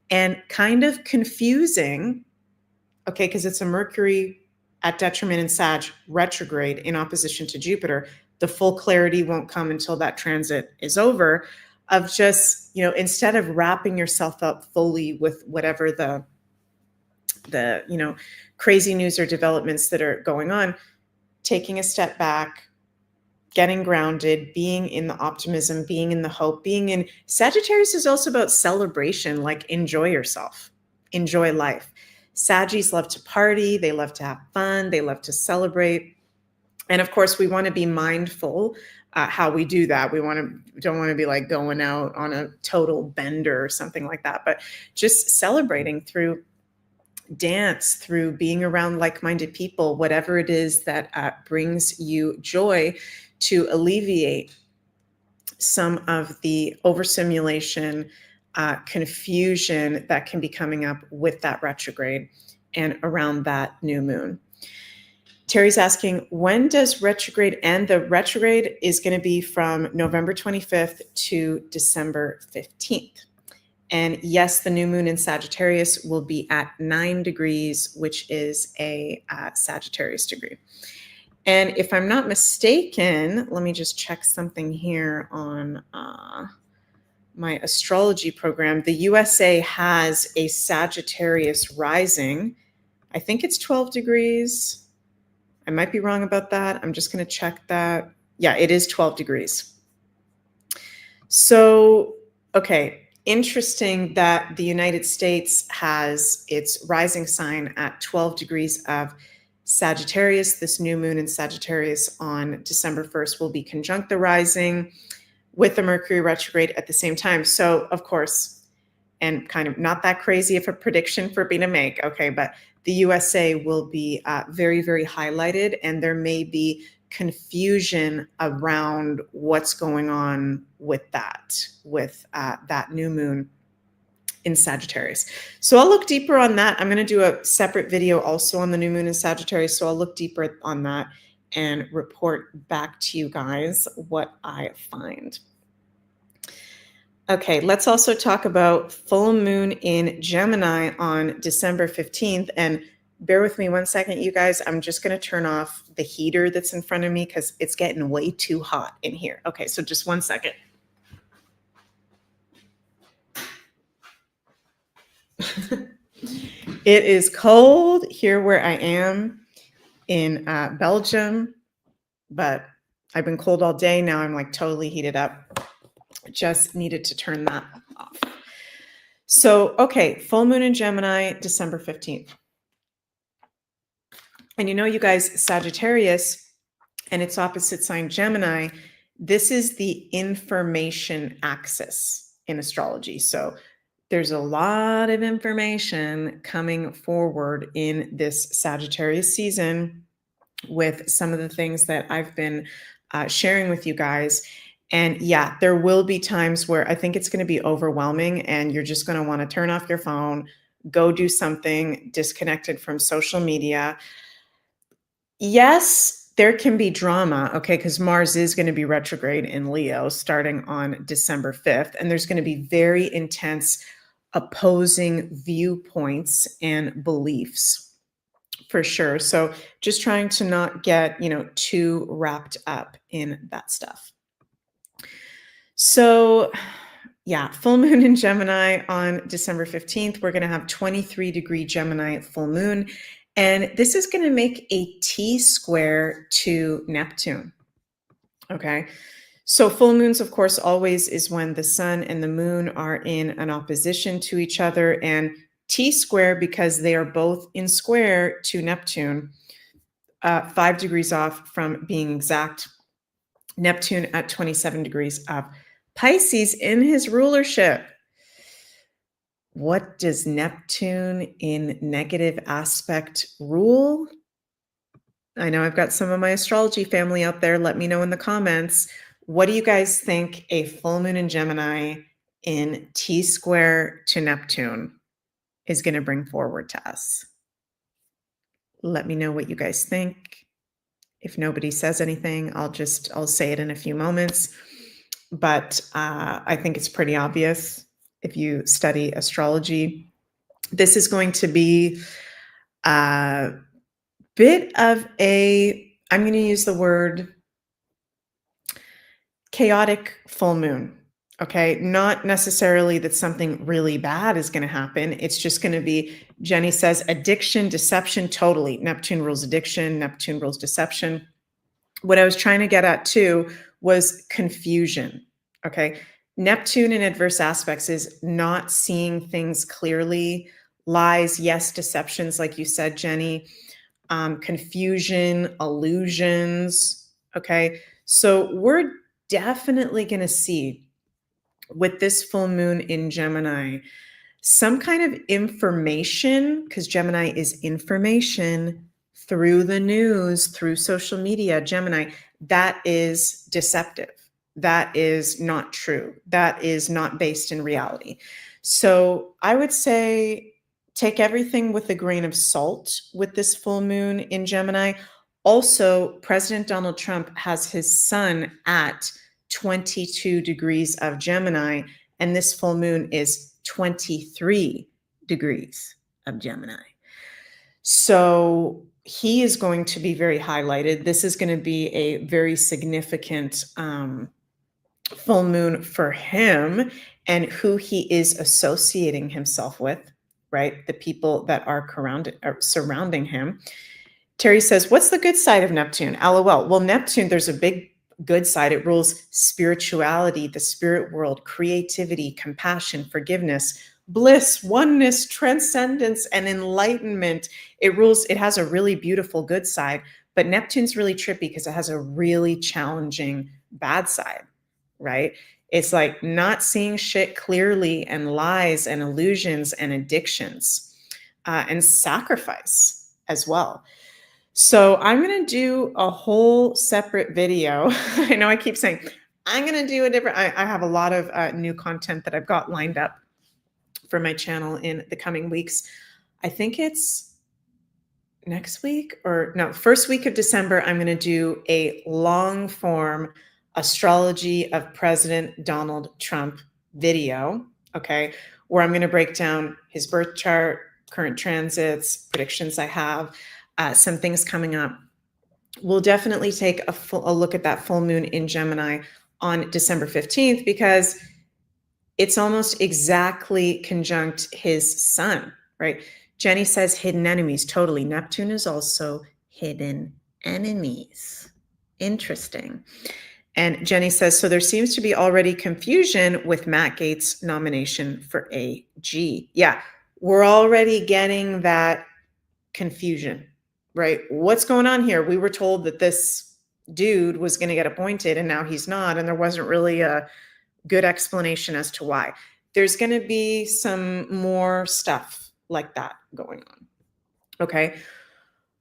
and kind of confusing. Okay, because it's a Mercury at detriment in Sag retrograde in opposition to Jupiter. the full clarity won't come until that transit is over, of just, instead of wrapping yourself up fully with whatever the crazy news or developments that are going on, taking a step back, getting grounded, being in the optimism, being in the hope, being in Sagittarius is also about celebration, like enjoy yourself, enjoy life. Saggies love to party, they love to have fun, they love to celebrate. And of course, we want to be mindful how we do that. We don't want to be like going out on a total bender or something like that, but just celebrating through dance, through being around like-minded people, whatever it is that brings you joy, to alleviate some of the overstimulation, confusion that can be coming up with that retrograde and around that new moon. Terry's asking, when does retrograde end? The retrograde is going to be from November 25th to December 15th. And yes, the new moon in Sagittarius will be at 9 degrees, which is a Sagittarius degree. And if I'm not mistaken, let me just check something here on my astrology program. The USA has a Sagittarius rising. I think it's 12 degrees. I might be wrong about that. I'm just going to check that. Yeah, it is 12 degrees. So, okay. Interesting that the United States has its rising sign at 12 degrees of Sagittarius. This new moon in Sagittarius on December 1st will be conjunct the rising with the Mercury retrograde at the same time. So, of course, and kind of not that crazy of a prediction for me to make, okay, but the USA will be very, very highlighted, and there may be confusion around what's going on with that new moon in Sagittarius. So I'll look deeper on that. I'm going to do a separate video also on the new moon in Sagittarius. So I'll look deeper on that and report back to you guys what I find. Okay, let's also talk about full moon in Gemini on December 15th. And bear with me one second, you guys. I'm just going to turn off the heater that's in front of me because it's getting way too hot in here. Okay, so just one second. It is cold here where I am in Belgium, but I've been cold all day. Now I'm like totally heated up. Just needed to turn that off. So, okay, full moon in Gemini, December 15th. And you guys, Sagittarius and its opposite sign, Gemini, this is the information axis in astrology. So there's a lot of information coming forward in this Sagittarius season with some of the things that I've been sharing with you guys. And yeah, there will be times where I think it's going to be overwhelming and you're just going to want to turn off your phone, go do something disconnected from social media. Yes, there can be drama, okay, because Mars is going to be retrograde in Leo starting on December 5th, and there's going to be very intense opposing viewpoints and beliefs for sure. So just trying to not get, too wrapped up in that stuff. So yeah, full moon in Gemini on December 15th. We're going to have 23-degree Gemini full moon. And this is going to make a T-square to Neptune. Okay. So full moons, of course, always is when the sun and the moon are in an opposition to each other. And T-square, because they are both in square to Neptune, 5 degrees off from being exact. Neptune at 27 degrees of Pisces in his rulership. What does Neptune in negative aspect rule? I know I've got some of my astrology family out there. Let me know in the comments. What do you guys think a full moon in Gemini in T-square to Neptune is going to bring forward to us? Let me know what you guys think. If nobody says anything, I'll say it in a few moments. But I think it's pretty obvious if you study astrology. This is going to be a bit of I'm going to use the word chaotic full moon. Okay. Not necessarily that something really bad is going to happen. It's just going to be, Jenny says, addiction, deception, totally. Neptune rules addiction, Neptune rules deception. What I was trying to get at too was confusion. Okay. Neptune in adverse aspects is not seeing things clearly, lies, yes, deceptions, like you said, Jenny, confusion, illusions. Okay. So we're definitely going to see with this full moon in Gemini some kind of information, because Gemini is information through the news, through social media, Gemini, that is deceptive. That is not true. That is not based in reality. So I would say take everything with a grain of salt with this full moon in Gemini. Also, President Donald Trump has his sun at 22 degrees of Gemini, and this full moon is 23 degrees of Gemini. So he is going to be very highlighted. This is going to be a very significant full moon for him and who he is associating himself with, right? The people that are surrounding him. Terry says, what's the good side of Neptune? LOL. Well, Neptune, there's a big good side. It rules spirituality, the spirit world, creativity, compassion, forgiveness, bliss, oneness, transcendence, and enlightenment. It has a really beautiful good side, but Neptune's really trippy because it has a really challenging bad side, right? It's like not seeing shit clearly and lies and illusions and addictions and sacrifice as well. So I'm going to do a whole separate video. I know I keep saying I'm going to do a different, I have a lot of new content that I've got lined up for my channel in the coming weeks. I think it's next week or no, first week of December. I'm going to do a long form astrology of President Donald Trump video. Okay. Where I'm going to break down his birth chart, current transits, predictions I have. Some things coming up. We'll definitely take a look at that full moon in Gemini on December 15th because it's almost exactly conjunct his sun, right? Jenny says hidden enemies. Totally. Neptune is also hidden enemies. Interesting. And Jenny says, so there seems to be already confusion with Matt Gaetz' nomination for AG. Yeah, we're already getting that confusion. Right? What's going on here? We were told that this dude was going to get appointed and now he's not. And there wasn't really a good explanation as to why. There's going to be some more stuff like that going on. Okay.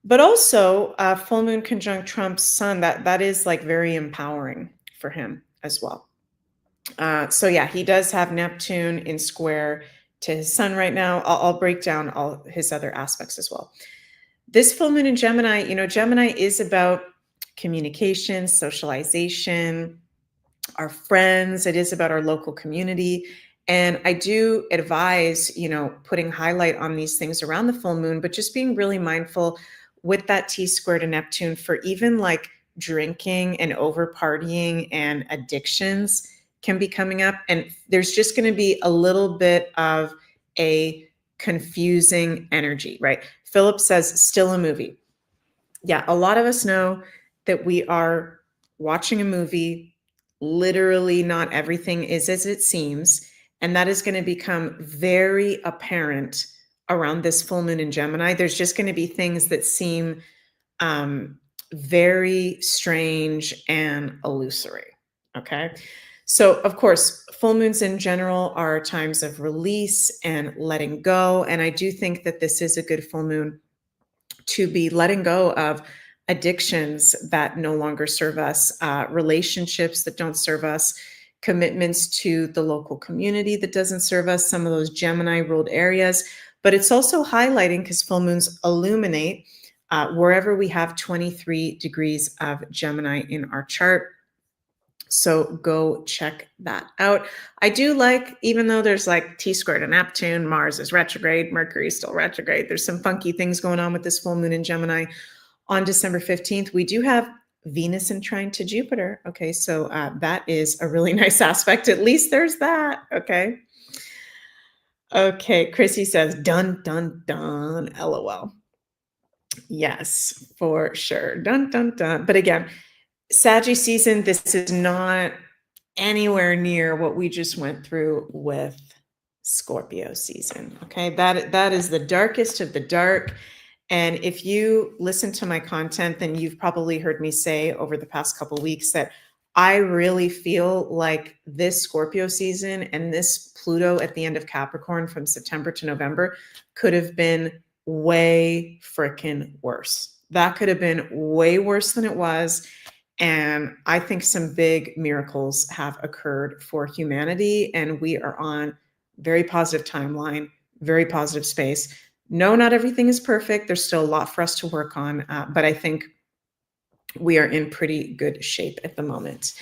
But also full moon conjunct Trump's sun, that is like very empowering for him as well. So yeah, he does have Neptune in square to his sun right now. I'll break down all his other aspects as well. This full moon in Gemini, Gemini is about communication, socialization, our friends. It is about our local community. And I do advise, putting highlight on these things around the full moon, but just being really mindful with that T square to Neptune for even like drinking and over partying and addictions can be coming up. And there's just going to be a little bit of a confusing energy, right? Philip says, still a movie. Yeah, a lot of us know that we are watching a movie. Literally, not everything is as it seems. And that is going to become very apparent around this full moon in Gemini. There's just going to be things that seem very strange and illusory. Okay. So, of course, full moons in general are times of release and letting go. And I do think that this is a good full moon to be letting go of addictions that no longer serve us, relationships that don't serve us, commitments to the local community that doesn't serve us, some of those Gemini ruled areas. But it's also highlighting because full moons illuminate wherever we have 23 degrees of Gemini in our chart. So go check that out. I do like, even though there's like T squared to Neptune, Mars is retrograde, Mercury is still retrograde. There's some funky things going on with this full moon in Gemini on December 15th. We do have Venus in trine to Jupiter. Okay, so that is a really nice aspect. At least there's that. Okay. Okay, Chrissy says, dun, dun, dun, LOL. Yes, for sure. Dun, dun, dun. But again, Saggy season, this is not anywhere near what we just went through with Scorpio season. Okay, that is the darkest of the dark. And if you listen to my content, then you've probably heard me say over the past couple of weeks that I really feel like this Scorpio season and this Pluto at the end of Capricorn from September to November could have been way freaking worse. That could have been way worse than it was. And I think some big miracles have occurred for humanity, and we are on very positive timeline, very positive space. No, not everything is perfect. There's still a lot for us to work on, but I think we are in pretty good shape at the moment.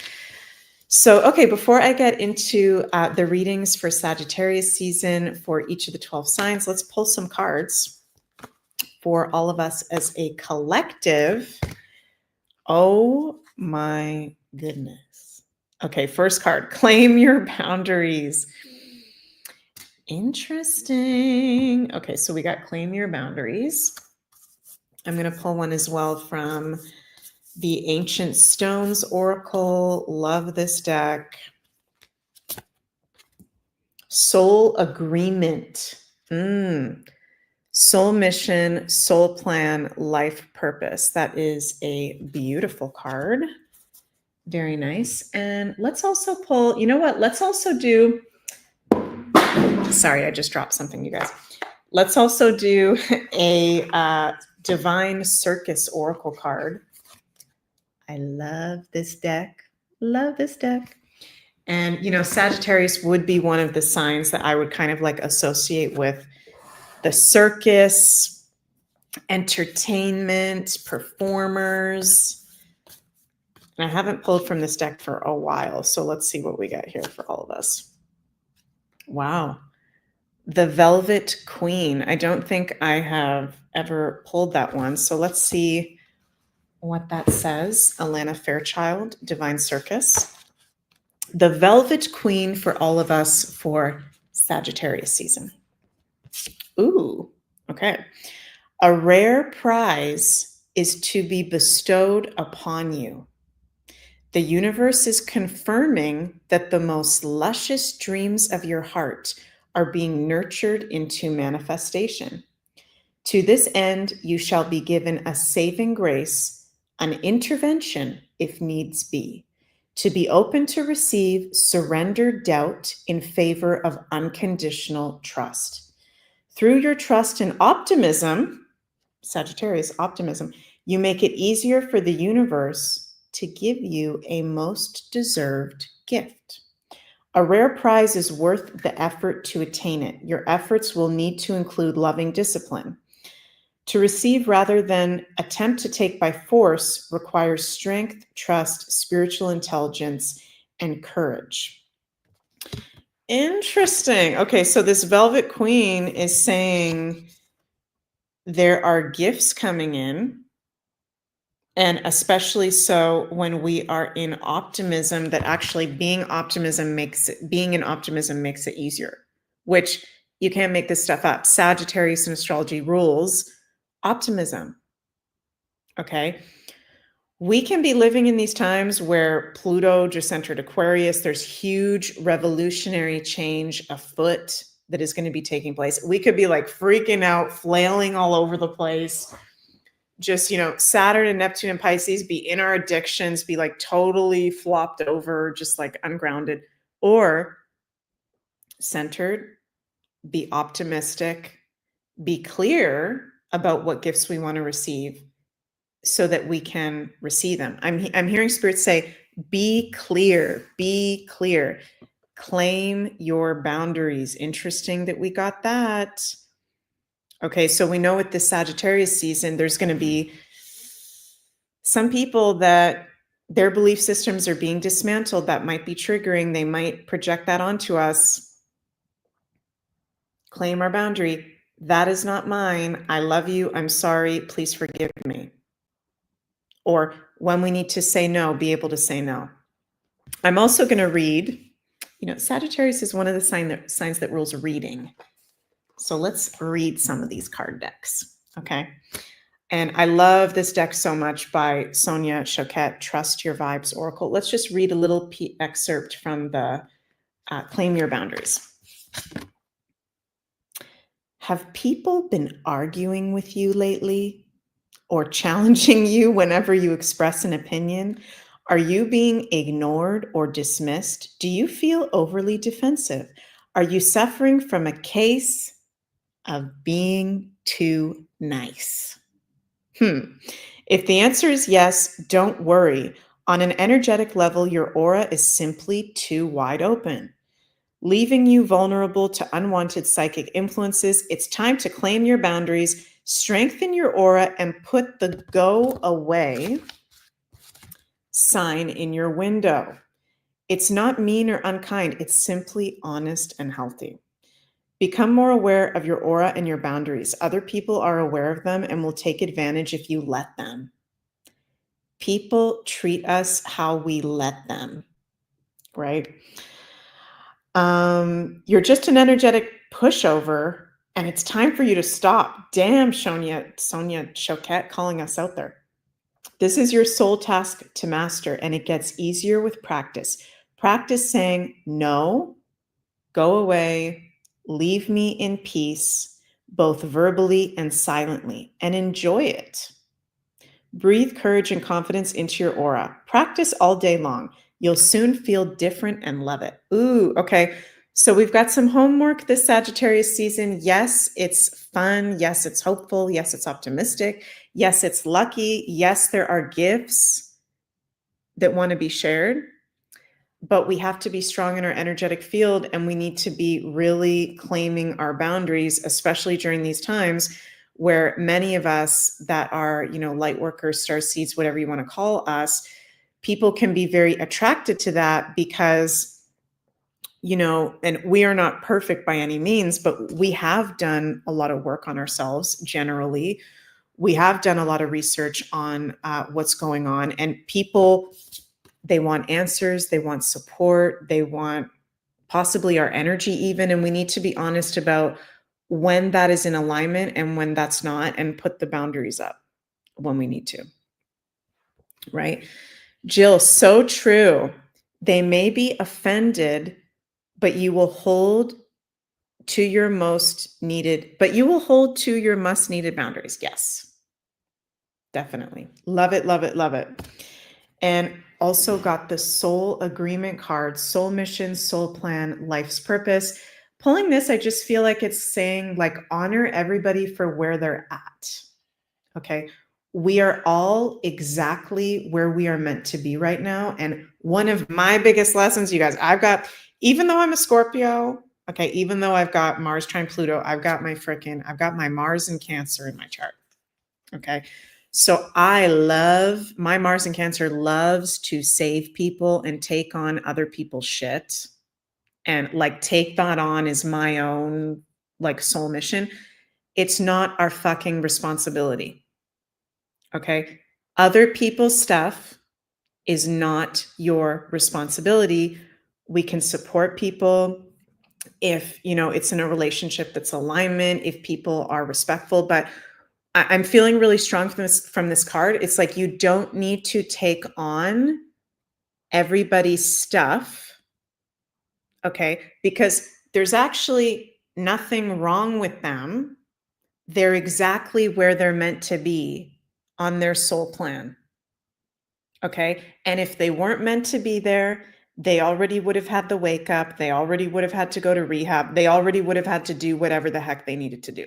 So, okay, before I get into the readings for Sagittarius season for each of the 12 signs, let's pull some cards for all of us as a collective. Oh my goodness. Okay, first card, claim your boundaries. Interesting. Okay, so we got claim your boundaries. I'm going to pull one as well from the Ancient Stones Oracle. Love this deck. Soul Agreement. Soul mission, soul plan, life purpose. That is a beautiful card. Very nice. And let's also pull, you know what? Let's also do, sorry, I just dropped something, you guys. Let's also do a Divine Circus Oracle card. I love this deck. Love this deck. And, you know, Sagittarius would be one of the signs that I would kind of like associate with the circus, entertainment, performers. And I haven't pulled from this deck for a while, so let's see what we got here for all of us. Wow. The Velvet Queen. I don't think I have ever pulled that one, so let's see what that says. Alana Fairchild, Divine Circus. The Velvet Queen for all of us for Sagittarius season. Ooh, okay. A rare prize is to be bestowed upon you. The universe is confirming that the most luscious dreams of your heart are being nurtured into manifestation. To this end, you shall be given a saving grace, an intervention if needs be, to be open to receive surrendered doubt in favor of unconditional trust. Through your trust and optimism, Sagittarius optimism, you make it easier for the universe to give you a most deserved gift. A rare prize is worth the effort to attain it. Your efforts will need to include loving discipline. To receive rather than attempt to take by force requires strength, trust, spiritual intelligence, and courage. Interesting. Okay, so this Velvet Queen is saying there are gifts coming in, and especially so when we are in optimism, that actually being in optimism makes it easier, which you can't make this stuff up. Sagittarius in astrology rules optimism. Okay. We can be living in these times where Pluto just entered Aquarius. There's huge revolutionary change afoot that is going to be taking place. We could be like freaking out, flailing all over the place. Just, you know, Saturn and Neptune and Pisces, be in our addictions, be like totally flopped over, just like ungrounded, or centered, be optimistic, be clear about what gifts we want to receive so that we can receive them. I'm hearing spirits say, be clear, claim your boundaries. Interesting that we got that. Okay, so we know with this Sagittarius season, there's going to be some people that their belief systems are being dismantled. That might be triggering. They might project that onto us. Claim our boundary. That is not mine. I love you. I'm sorry. Please forgive me. or when we need to say no, be able to say no. I'm also going to read, Sagittarius is one of the signs that rules reading. So let's read some of these card decks. Okay. And I love this deck so much by Sonia Choquette, Trust Your Vibes Oracle. Let's just read a little excerpt from the Claim Your Boundaries. Have people been arguing with you lately or challenging you whenever you express an opinion? Are you being ignored or dismissed? Do you feel overly defensive? Are you suffering from a case of being too nice? If the answer is yes, don't worry. On an energetic level, your aura is simply too wide open, leaving you vulnerable to unwanted psychic influences. It's time to claim your boundaries, strengthen your aura, and put the go away sign in your window. It's not mean or unkind. It's simply honest and healthy. Become more aware of your aura and your boundaries. Other people are aware of them and will take advantage if you let them. People treat us how we let them, right? You're just an energetic pushover, and it's time for you to stop. Damn, Sonia Choquette calling us out there. This is your soul task to master, and it gets easier with practice. Practice saying no, go away, leave me in peace, both verbally and silently, and enjoy it. Breathe courage and confidence into your aura. Practice all day long. You'll soon feel different and love it. Ooh, okay. So we've got some homework this Sagittarius season. Yes, it's fun. Yes, it's hopeful. Yes, it's optimistic. Yes, it's lucky. Yes, there are gifts that want to be shared, but we have to be strong in our energetic field, and we need to be really claiming our boundaries, especially during these times where many of us that are, light workers, star seeds, whatever you want to call us, people can be very attracted to that because, and we are not perfect by any means, but we have done a lot of work on ourselves generally. We have done a lot of research on what's going on, and people, they want answers, they want support, they want possibly our energy even, and we need to be honest about when that is in alignment and when that's not, and put the boundaries up when we need to, right? Jill, so true. They may be offended, but you will hold to your most needed, but you will hold to your must needed boundaries. Yes, definitely. Love it, love it, love it. And also got the soul agreement card, soul mission, soul plan, life's purpose. Pulling this, I just feel like it's saying, like, honor everybody for where they're at. Okay. We are all exactly where we are meant to be right now. And one of my biggest lessons, you guys, even though I'm a Scorpio, okay, even though I've got Mars trine Pluto, I've got my Mars in Cancer in my chart. Okay. So my Mars in Cancer loves to save people and take on other people's shit and like take that on as my own like soul mission. It's not our fucking responsibility. Okay. Other people's stuff is not your responsibility. We can support people if, it's in a relationship that's alignment, if people are respectful, but I'm feeling really strong from this card. It's like you don't need to take on everybody's stuff, okay? Because there's actually nothing wrong with them. They're exactly where they're meant to be on their soul plan, okay? And if they weren't meant to be there, they already would have had the wake up. They already would have had to go to rehab. They already would have had to do whatever the heck they needed to do.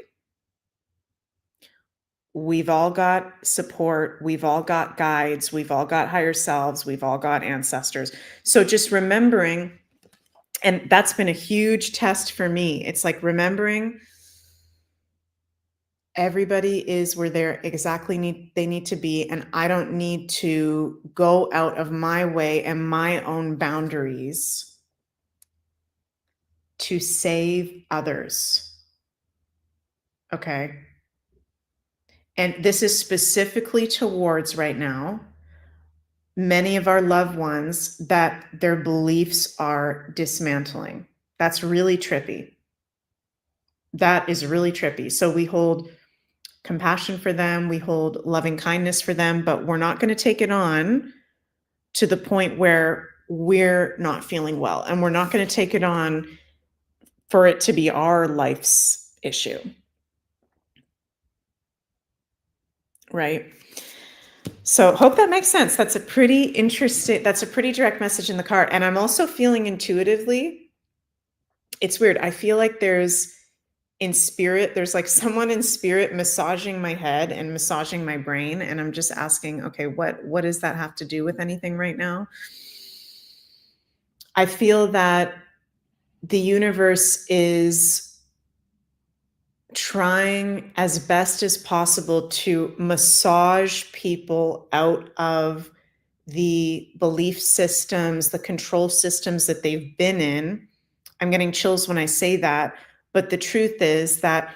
We've all got support. We've all got guides. We've all got higher selves. We've all got ancestors. So just remembering, and that's been a huge test for me. It's like remembering everybody is where they need to be. And I don't need to go out of my way and my own boundaries to save others. Okay. And this is specifically towards right now many of our loved ones that their beliefs are dismantling. That's really trippy. That is really trippy. So we hold compassion for them, we hold loving kindness for them, but we're not going to take it on to the point where we're not feeling well. And we're not going to take it on for it to be our life's issue. Right? So hope that makes sense. That's a pretty interesting, that's a pretty direct message in the card. And I'm also feeling intuitively, it's weird. I feel like there's in spirit, there's like someone in spirit massaging my head and massaging my brain. And I'm just asking, okay, what does that have to do with anything right now? I feel that the universe is trying as best as possible to massage people out of the belief systems, the control systems that they've been in. I'm getting chills when I say that, but the truth is that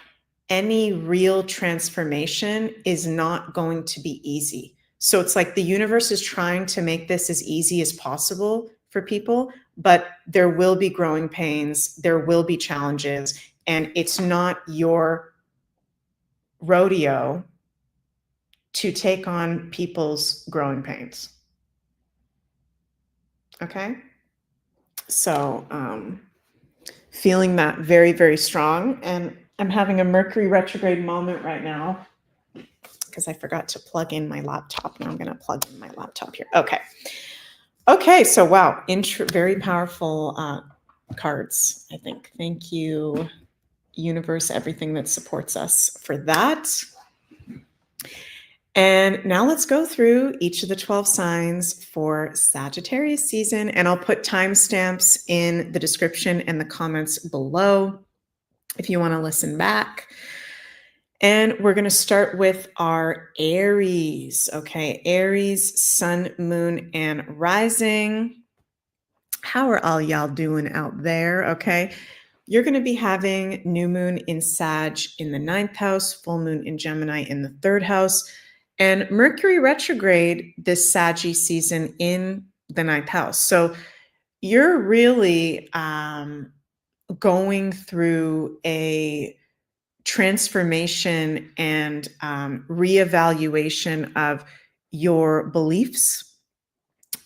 any real transformation is not going to be easy. So it's like the universe is trying to make this as easy as possible for people, but there will be growing pains, there will be challenges, and it's not your rodeo to take on people's growing pains. Okay? So, feeling that very, very strong. And I'm having a Mercury retrograde moment right now because I forgot to plug in my laptop. Now I'm going to plug in my laptop here. Okay. Okay. So, wow. Very powerful cards, I think. Thank you, universe, everything that supports us for that. And now let's go through each of the 12 signs for Sagittarius season. And I'll put timestamps in the description and the comments below if you want to listen back. And we're going to start with our Aries. Okay, Aries, sun, moon, and rising. How are all y'all doing out there? Okay, you're going to be having new moon in Sag in the 9th house, full moon in Gemini in the 3rd house, and Mercury retrograde this Saggy season in the 9th house. So you're really going through a transformation and reevaluation of your beliefs,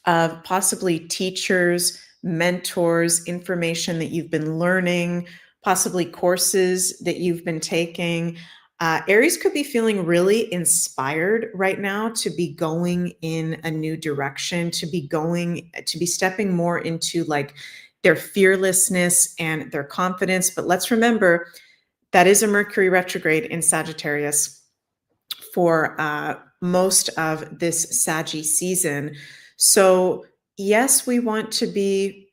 of possibly teachers, mentors, information that you've been learning, possibly courses that you've been taking. Aries could be feeling really inspired right now to be going in a new direction, to be stepping more into like their fearlessness and their confidence. But let's remember that is a Mercury retrograde in Sagittarius for most of this Saggy season. So yes, we want to be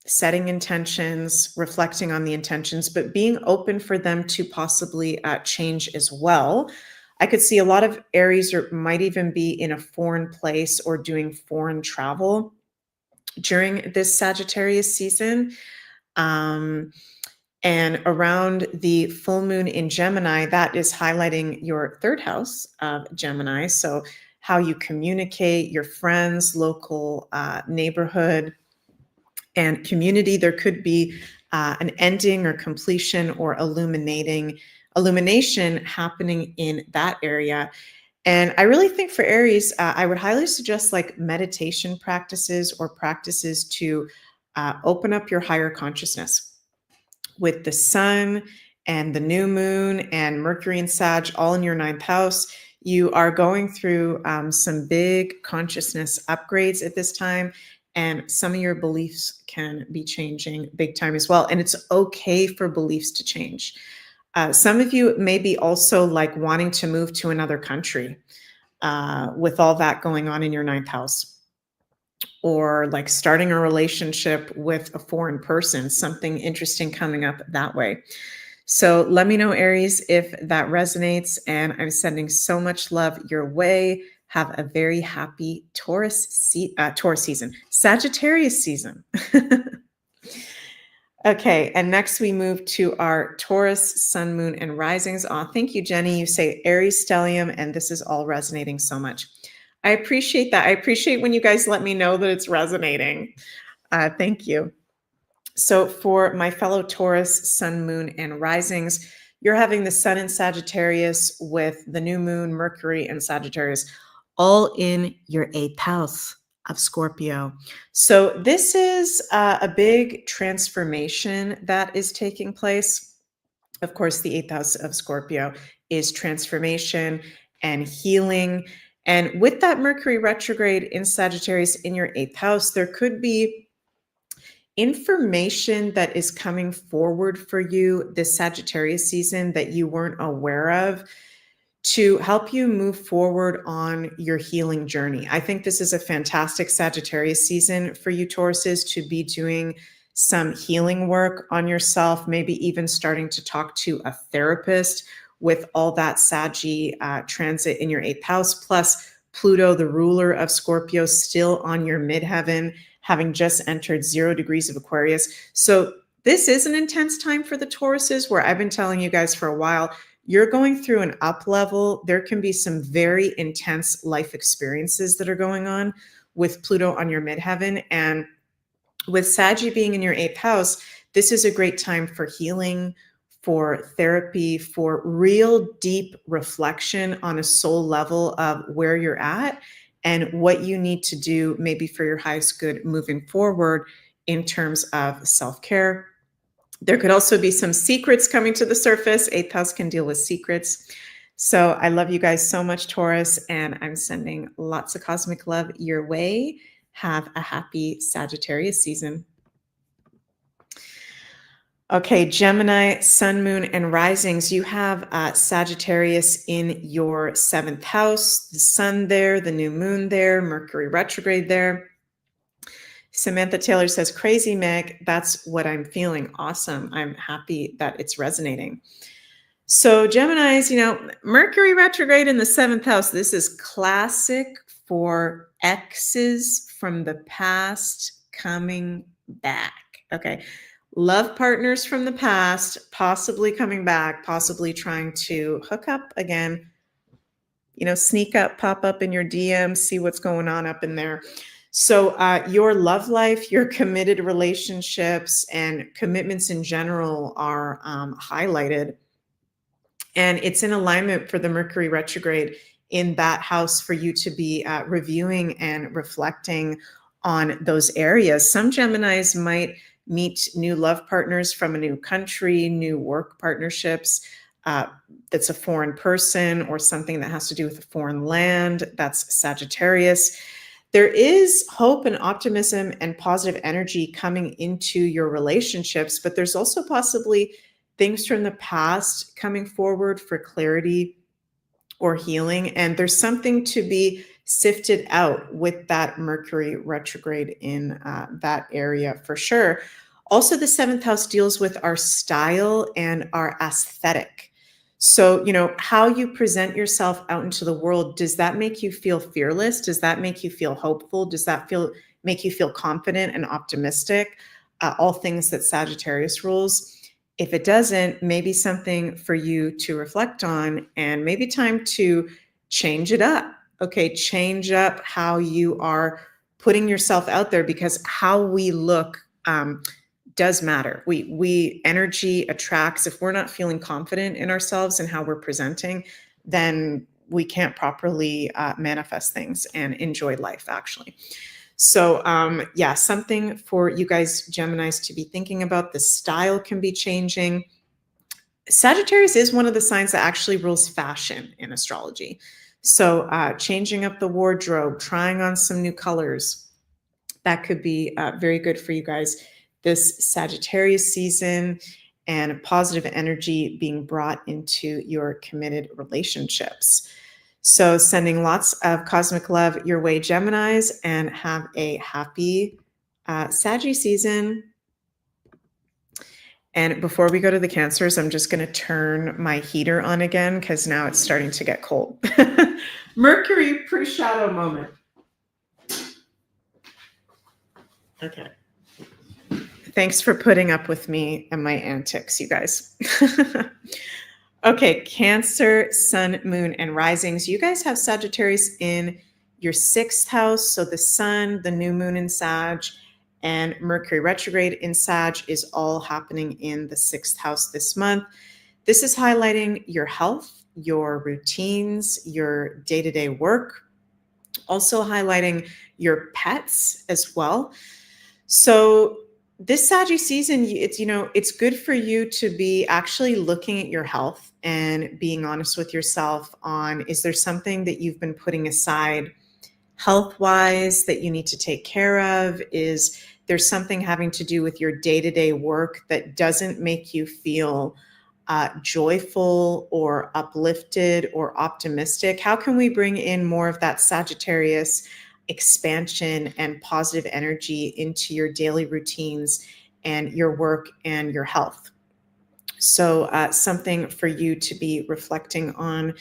setting intentions, reflecting on the intentions, but being open for them to possibly change as well. I could see a lot of Aries might even be in a foreign place or doing foreign travel during this Sagittarius season. And around the full moon in Gemini, that is highlighting your 3rd house of Gemini. So how you communicate, your friends, local neighborhood, and community. There could be an ending or completion or illumination happening in that area. And I really think for Aries, I would highly suggest like meditation practices or practices to open up your higher consciousness. With the sun and the new moon and Mercury and Sag all in your 9th house, you are going through some big consciousness upgrades at this time. And some of your beliefs can be changing big time as well. And it's okay for beliefs to change. Some of you may be also like wanting to move to another country with all that going on in your 9th house. Or like starting a relationship with a foreign person, something interesting coming up that way. So let me know, Aries, if that resonates. And I'm sending so much love your way. Have a very happy Taurus season, Sagittarius season. Okay, and next we move to our Taurus, Sun, Moon, and Risings. Oh, thank you, Jenny. You say Aries stellium, and this is all resonating so much. I appreciate that. I appreciate when you guys let me know that it's resonating. Thank you. So for my fellow Taurus, Sun, Moon, and Risings, you're having the Sun in Sagittarius with the new moon, Mercury, and Sagittarius, all in your eighth house of Scorpio. So this is a big transformation that is taking place. Of course, the eighth house of Scorpio is transformation and healing. And with that Mercury retrograde in Sagittarius in your eighth house, there could be information that is coming forward for you this Sagittarius season that you weren't aware of to help you move forward on your healing journey. I think this is a fantastic Sagittarius season for you Tauruses to be doing some healing work on yourself, maybe even starting to talk to a therapist with all that Saggy transit in your eighth house, plus Pluto, the ruler of Scorpio, still on your midheaven, having just entered 0 degrees of Aquarius. So this is an intense time for the Tauruses, where I've been telling you guys for a while, you're going through an up level. There can be some very intense life experiences that are going on with Pluto on your midheaven. And with Saggy being in your eighth house, this is a great time for healing, for therapy, for real deep reflection on a soul level of where you're at and what you need to do maybe for your highest good moving forward in terms of self-care. There could also be some secrets coming to the surface. Eighth house can deal with secrets. So I love you guys so much, Taurus, and I'm sending lots of cosmic love your way. Have a happy Sagittarius season. Okay, Gemini, Sun, Moon, and Risings. You have Sagittarius in your 7th house, the Sun there, the new moon there, Mercury retrograde there. Samantha Taylor says, crazy, Meg. That's what I'm feeling. Awesome. I'm happy that it's resonating. So Geminis, Mercury retrograde in the 7th house. This is classic for exes from the past coming back. Okay. Love partners from the past, possibly coming back, possibly trying to hook up again, sneak up, pop up in your DM, see what's going on up in there. So your love life, your committed relationships, and commitments in general are highlighted. And it's in alignment for the Mercury retrograde in that house for you to be reviewing and reflecting on those areas. Some Geminis might meet new love partners from a new country, new work partnerships. That's a foreign person or something that has to do with a foreign land. That's Sagittarius. There is hope and optimism and positive energy coming into your relationships, but there's also possibly things from the past coming forward for clarity or healing. And there's something to be sifted out with that Mercury retrograde in that area for sure. Also, the 7th house deals with our style and our aesthetic. So, how you present yourself out into the world, does that make you feel fearless? Does that make you feel hopeful? Does that make you feel confident and optimistic? All things that Sagittarius rules. If it doesn't, maybe something for you to reflect on and maybe time to change it up. Okay, change up how you are putting yourself out there, because how we look does matter. We energy attracts. If we're not feeling confident in ourselves and how we're presenting, then we can't properly manifest things and enjoy life, actually. So yeah, something for you guys Geminis to be thinking about. The style can be changing. Sagittarius is one of the signs that actually rules fashion in astrology. So changing up the wardrobe, trying on some new colors, that could be very good for you guys this Sagittarius season, and positive energy being brought into your committed relationships. So sending lots of cosmic love your way, Geminis, and have a happy Saggy season. And before we go to the Cancers, I'm just going to turn my heater on again because now it's starting to get cold. Mercury pre-shadow moment. Okay. Thanks for putting up with me and my antics, you guys. Okay, Cancer, Sun, Moon, and Risings. You guys have Sagittarius in your 6th house. So the Sun, the new moon in Sag, and Mercury retrograde in Sag is all happening in the 6th house this month. This is highlighting your health, your routines, your day-to-day work, also highlighting your pets as well. So this Saggy season, it's good for you to be actually looking at your health and being honest with yourself on, is there something that you've been putting aside health-wise that you need to take care of? Is there something having to do with your day-to-day work that doesn't make you feel joyful or uplifted or optimistic? How can we bring in more of that Sagittarius expansion and positive energy into your daily routines and your work and your health? So something for you to be reflecting on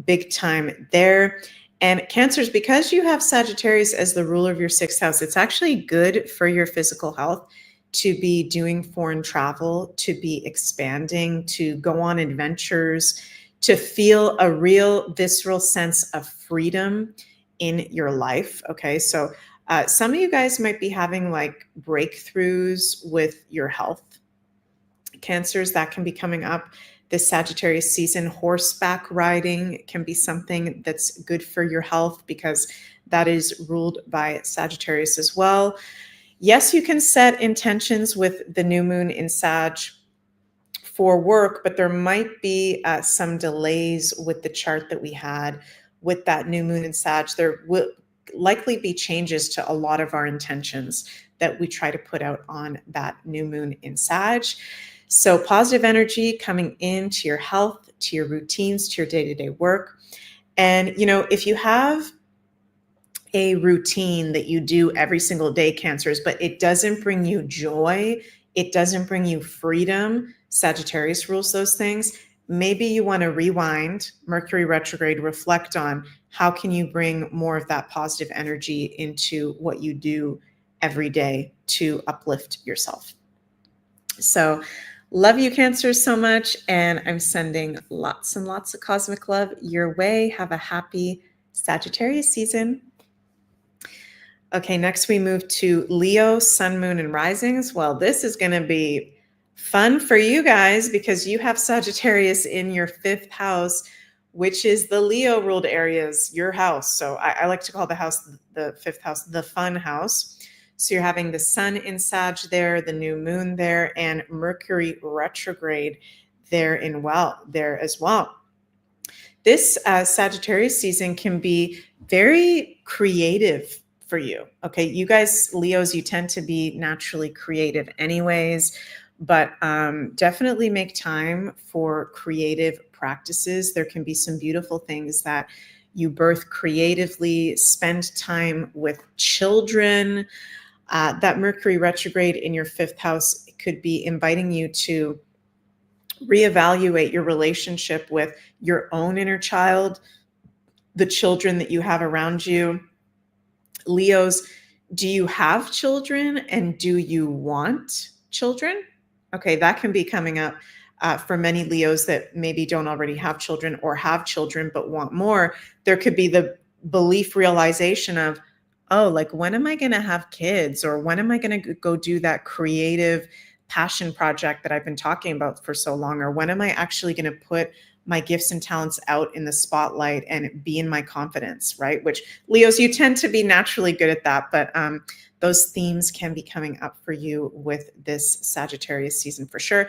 big time there. And Cancers, because you have Sagittarius as the ruler of your 6th house, it's actually good for your physical health to be doing foreign travel, to be expanding, to go on adventures, to feel a real visceral sense of freedom in your life. Okay, so some of you guys might be having like breakthroughs with your health. Cancers, that can be coming up this Sagittarius season. Horseback riding can be something that's good for your health because that is ruled by Sagittarius as well. Yes, you can set intentions with the new moon in Sag for work, but there might be some delays with the chart that we had with that new moon in Sag. There will likely be changes to a lot of our intentions that we try to put out on that new moon in Sag. So positive energy coming into your health, to your routines, to your day-to-day work. And, if you have a routine that you do every single day, Cancers, but it doesn't bring you joy, it doesn't bring you freedom, Sagittarius rules those things, maybe you want to rewind, Mercury retrograde, reflect on how can you bring more of that positive energy into what you do every day to uplift yourself. So love you, Cancers, so much. And I'm sending lots and lots of cosmic love your way. Have a happy Sagittarius season. Okay, next we move to Leo, Sun, Moon, and Risings. Well, this is going to be fun for you guys because you have Sagittarius in your 5th house, which is the Leo ruled areas, your house. So I like to call the 5th house, the fun house. So you're having the Sun in Sag there, the new moon there, and Mercury retrograde there as well. This Sagittarius season can be very creative for you. Okay, you guys, Leos, you tend to be naturally creative anyways, but definitely make time for creative practices. There can be some beautiful things that you birth creatively, spend time with children. That Mercury retrograde in your 5th house could be inviting you to reevaluate your relationship with your own inner child, the children that you have around you. Leos, do you have children and do you want children? Okay, that can be coming up for many Leos that maybe don't already have children or have children but want more. There could be the belief realization of, oh, like when am I going to have kids? Or when am I going to go do that creative passion project that I've been talking about for so long? Or when am I actually going to put my gifts and talents out in the spotlight and be in my confidence, right? Which Leos, you tend to be naturally good at that, but those themes can be coming up for you with this Sagittarius season for sure.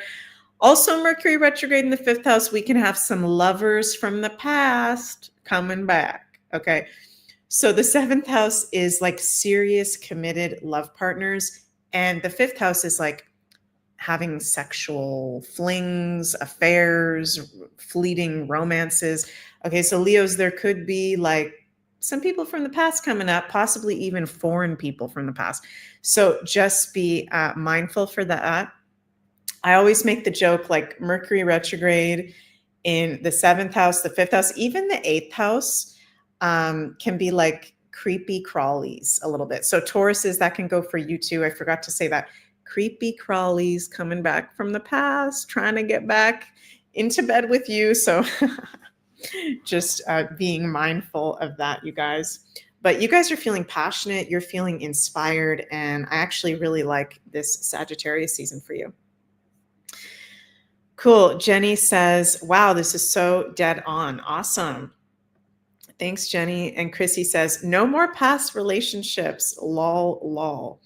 Also, Mercury retrograde in the 5th house, we can have some lovers from the past coming back, okay? So the 7th house is like serious, committed love partners, and the 5th house is like having sexual flings, affairs, fleeting romances. Okay, so Leos, there could be like some people from the past coming up, possibly even foreign people from the past. So just be mindful for that. I always make the joke like Mercury retrograde in the 7th house, the 5th house, even the 8th house can be like creepy crawlies a little bit. So Tauruses, that can go for you too. I forgot to say that. creepy crawlies coming back from the past, trying to get back into bed with you. So just being mindful of that, you guys. But you guys are feeling passionate, you're feeling inspired, and I actually really like this Sagittarius season for you. Cool. Jenny says, wow, this is so dead on. Awesome. Thanks, Jenny. And Chrissy says, no more past relationships. Lol, lol.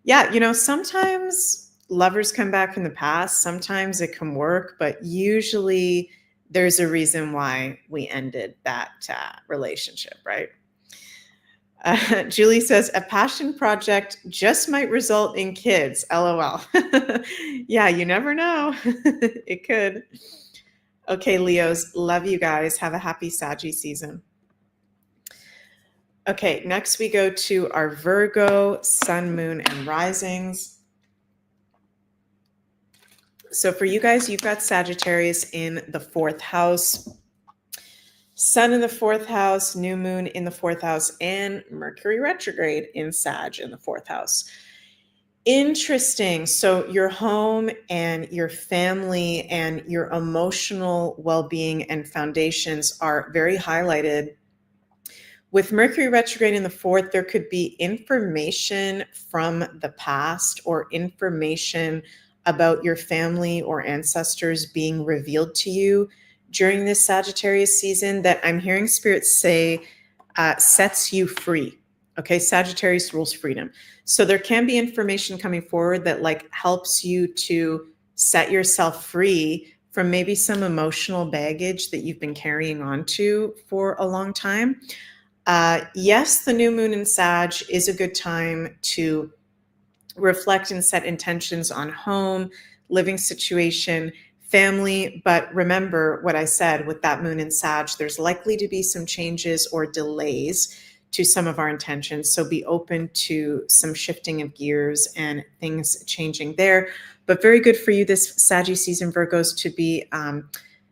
Yeah, you know, sometimes lovers come back from the past. Sometimes it can work, but usually there's a reason why we ended that relationship, right? Julie says, a passion project just might result in kids. LOL. Yeah, you never know. It could. Okay, Leos, love you guys. Have a happy Saggy season. Okay, next we go to our Virgo, Sun, Moon, and Risings. So for you guys, you've got Sagittarius in the 4th house, Sun in the 4th house, new moon in the 4th house, and Mercury retrograde in Sag in the 4th house. Interesting. So your home and your family and your emotional well-being and foundations are very highlighted. With Mercury retrograde in the 4th, there could be information from the past or information about your family or ancestors being revealed to you during this Sagittarius season that I'm hearing spirits say sets you free. Okay, Sagittarius rules freedom. So there can be information coming forward that like helps you to set yourself free from maybe some emotional baggage that you've been carrying on to for a long time. Yes, the new moon in Sag is a good time to reflect and set intentions on home, living situation, family. But remember what I said with that moon in Sag, there's likely to be some changes or delays to some of our intentions. So be open to some shifting of gears and things changing there. But very good for you this Saggy season, Virgos, to be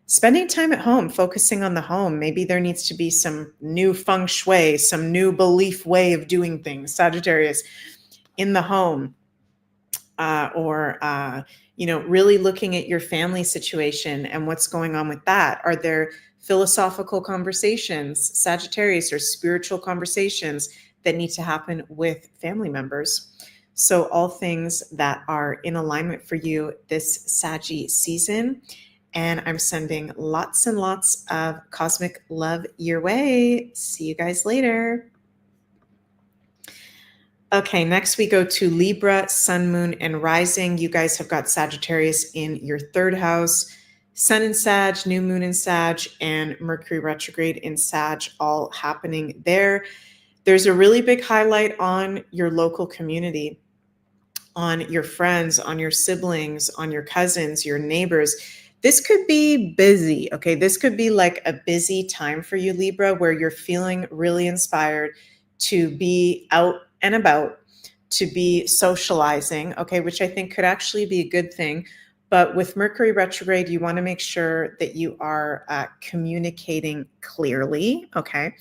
spending time at home, focusing on the home. Maybe there needs to be some new feng shui, some new belief way of doing things, Sagittarius, in the home. You know, really looking at your family situation and what's going on with that. Are there philosophical conversations, Sagittarius, or spiritual conversations that need to happen with family members? So all things that are in alignment for you this Saggy season. And I'm sending lots and lots of cosmic love your way. See you guys later. Okay, next we go to Libra, Sun, Moon, and Rising. You guys have got Sagittarius in your 3rd house, Sun in Sag, new moon in Sag, and Mercury retrograde in Sag, all happening there. There's a really big highlight on your local community, on your friends, on your siblings, on your cousins, your neighbors. This could be busy, okay? This could be like a busy time for you, Libra, where you're feeling really inspired to be out and about, to be socializing, okay, which I think could actually be a good thing. But with Mercury retrograde, you want to make sure that you are communicating clearly, okay?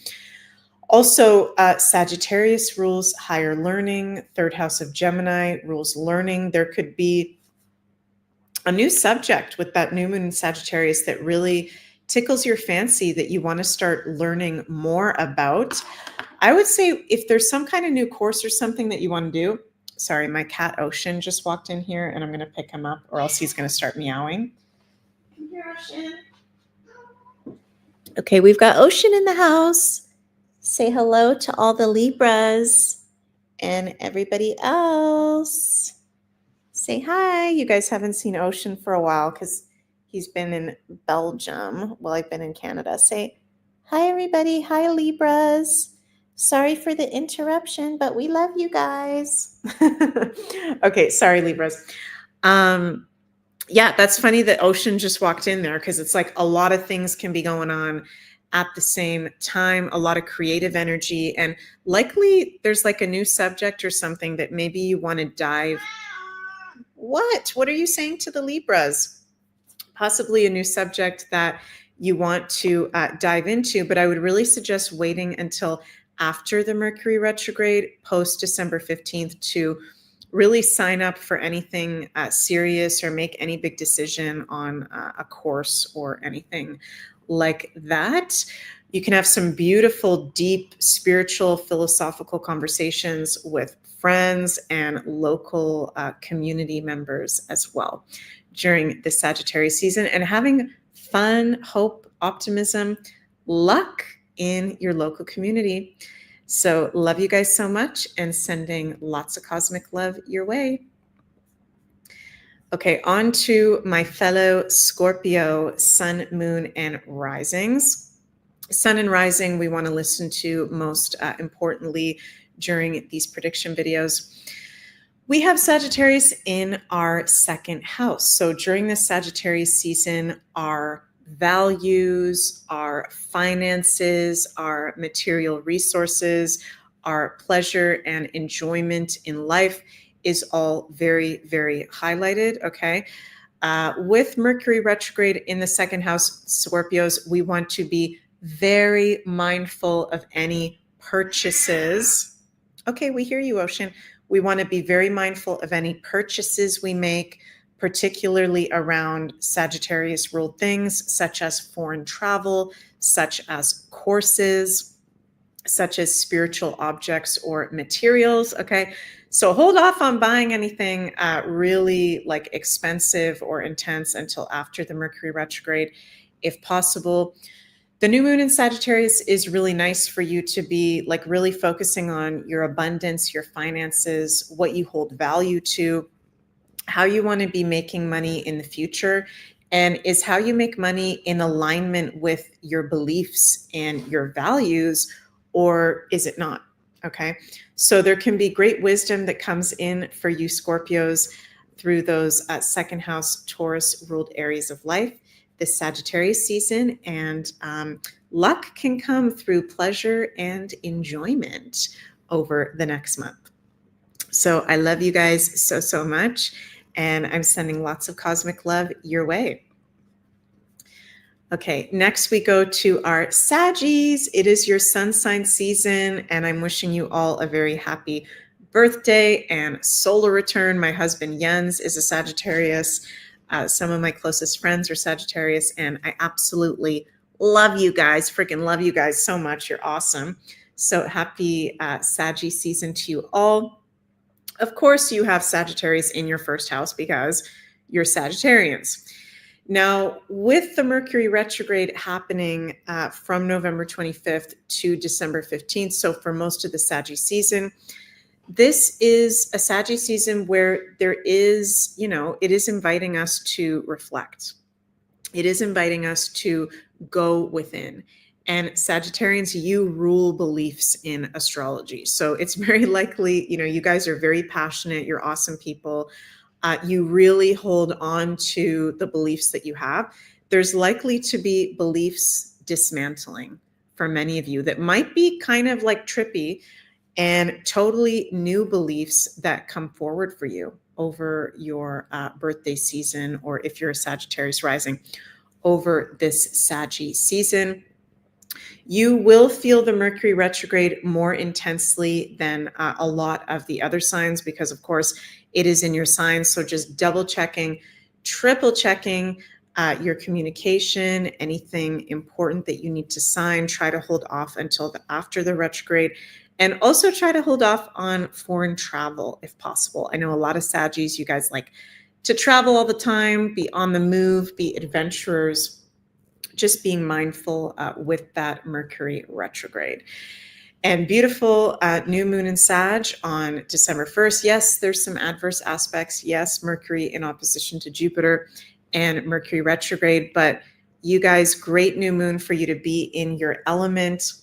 Also, Sagittarius rules higher learning. 3rd house of Gemini rules learning. There could be a new subject with that new moon in Sagittarius that really tickles your fancy that you want to start learning more about. I would say if there's some kind of new course or something that you want to do. Sorry, my cat Ocean just walked in here and I'm going to pick him up or else he's going to start meowing. Come here, Ocean. Okay, we've got Ocean in the house. Say hello to all the Libras and everybody else. Say hi. You guys haven't seen Ocean for a while because he's been in Belgium while I've been in Canada. Say hi, everybody. Hi, Libras. Sorry for the interruption, but we love you guys. Okay, sorry, Libras. Yeah, that's funny that Ocean just walked in there because it's like a lot of things can be going on at the same time, a lot of creative energy, and likely there's like a new subject or something that maybe you want to dive. What are you saying to the Libras? Possibly a new subject that you want to dive into, but I would really suggest waiting until after the Mercury retrograde, post December 15th, to really sign up for anything serious or make any big decision on a course or anything like that. You can have some beautiful, deep, spiritual, philosophical conversations with friends and local community members as well during the Sagittarius season, and having fun, hope, optimism, luck in your local community. So love you guys so much and sending lots of cosmic love your way. Okay, on to my fellow Scorpio sun, moon, and risings. Sun and rising, we want to listen to most importantly during these prediction videos. We have Sagittarius in our second house. So during this Sagittarius season, our values, our finances, our material resources, our pleasure and enjoyment in life is all very, very highlighted, okay? With Mercury retrograde in the second house, Scorpios, we want to be very mindful of any purchases. Okay, we hear you, Ocean. We want to be very mindful of any purchases we make, particularly around Sagittarius ruled things, such as foreign travel, such as courses, such as spiritual objects or materials. Okay, so hold off on buying anything really like expensive or intense until after the Mercury retrograde, if possible. The new moon in Sagittarius is really nice for you to be like really focusing on your abundance, your finances, what you hold value to, how you want to be making money in the future, and is how you make money in alignment with your beliefs and your values, or is it not? Okay. So there can be great wisdom that comes in for you Scorpios through those second house Taurus ruled areas of life this Sagittarius season, and luck can come through pleasure and enjoyment over the next month. So I love you guys so, so much, and I'm sending lots of cosmic love your way. Okay, next we go to our Saggies. It is your sun sign season, and I'm wishing you all a very happy birthday and solar return. My husband Jens is a Sagittarius. Some of my closest friends are Sagittarius, and I absolutely love you guys, freaking love you guys so much. You're awesome. So happy Saggy season to you all. Of course, you have Sagittarius in your first house because you're Sagittarians. Now, with the Mercury retrograde happening from November 25th to December 15th, so for most of the Saggy season, this is a Saggy season where there is, it is inviting us to reflect. It is inviting us to go within. And Sagittarians, you rule beliefs in astrology. So it's very likely, you guys are very passionate. You're awesome people. You really hold on to the beliefs that you have. There's likely to be beliefs dismantling for many of you that might be kind of like trippy, and totally new beliefs that come forward for you over your birthday season, or if you're a Sagittarius rising, over this Saggy season. You will feel the Mercury retrograde more intensely than a lot of the other signs because, of course, it is in your sign. So just double checking, triple checking your communication, anything important that you need to sign, try to hold off until after the retrograde. And also try to hold off on foreign travel if possible. I know a lot of Saggies, you guys like to travel all the time, be on the move, be adventurers, just being mindful with that Mercury retrograde. And beautiful new moon in Sag on December 1st. Yes, there's some adverse aspects. Yes, Mercury in opposition to Jupiter and Mercury retrograde, but you guys, great new moon for you to be in your element,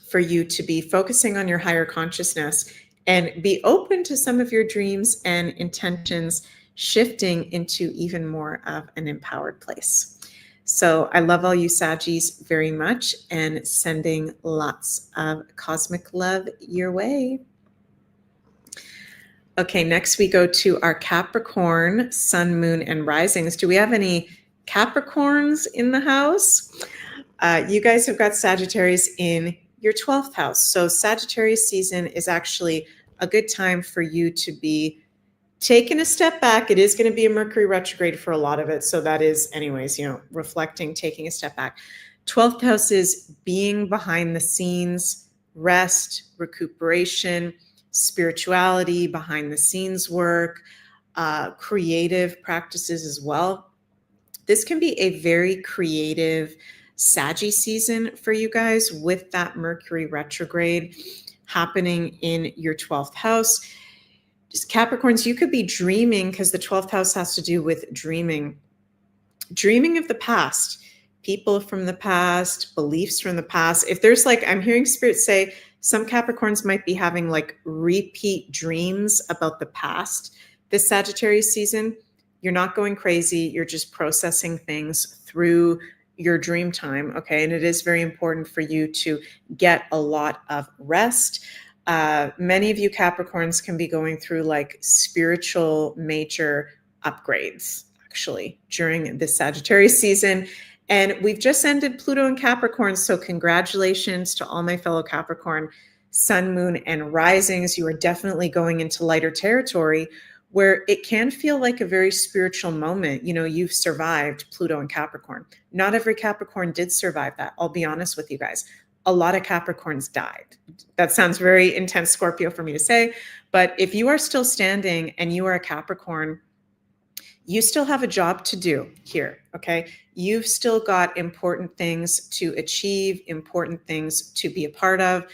for you to be focusing on your higher consciousness and be open to some of your dreams and intentions shifting into even more of an empowered place. So I love all you Saggies very much and sending lots of cosmic love your way. Okay, next we go to our Capricorn, sun, moon, and risings. Do we have any Capricorns in the house? You guys have got Sagittarius in your 12th house. So Sagittarius season is actually a good time for you to be taking a step back. It is going to be a Mercury retrograde for a lot of it. So that is anyways, reflecting, taking a step back. 12th house is being behind the scenes, rest, recuperation, spirituality, behind the scenes work, creative practices as well. This can be a very creative Saggy season for you guys with that Mercury retrograde happening in your 12th house. Just Capricorns, you could be dreaming, because the 12th house has to do with dreaming of the past, people from the past, beliefs from the past. If there's I'm hearing Spirit say some Capricorns might be having repeat dreams about the past this Sagittarius season. You're not going crazy. You're just processing things through your dream time. Okay. And it is very important for you to get a lot of rest. Many of you Capricorns can be going through spiritual major upgrades actually during this Sagittarius season. And we've just ended Pluto in Capricorn. So congratulations to all my fellow Capricorn sun, moon, and risings. You are definitely going into lighter territory where it can feel like a very spiritual moment. You've survived Pluto and Capricorn. Not every Capricorn did survive that. I'll be honest with you guys. A lot of Capricorns died. That sounds very intense Scorpio for me to say, but if you are still standing and you are a Capricorn, you still have a job to do here, okay? You've still got important things to achieve, important things to be a part of.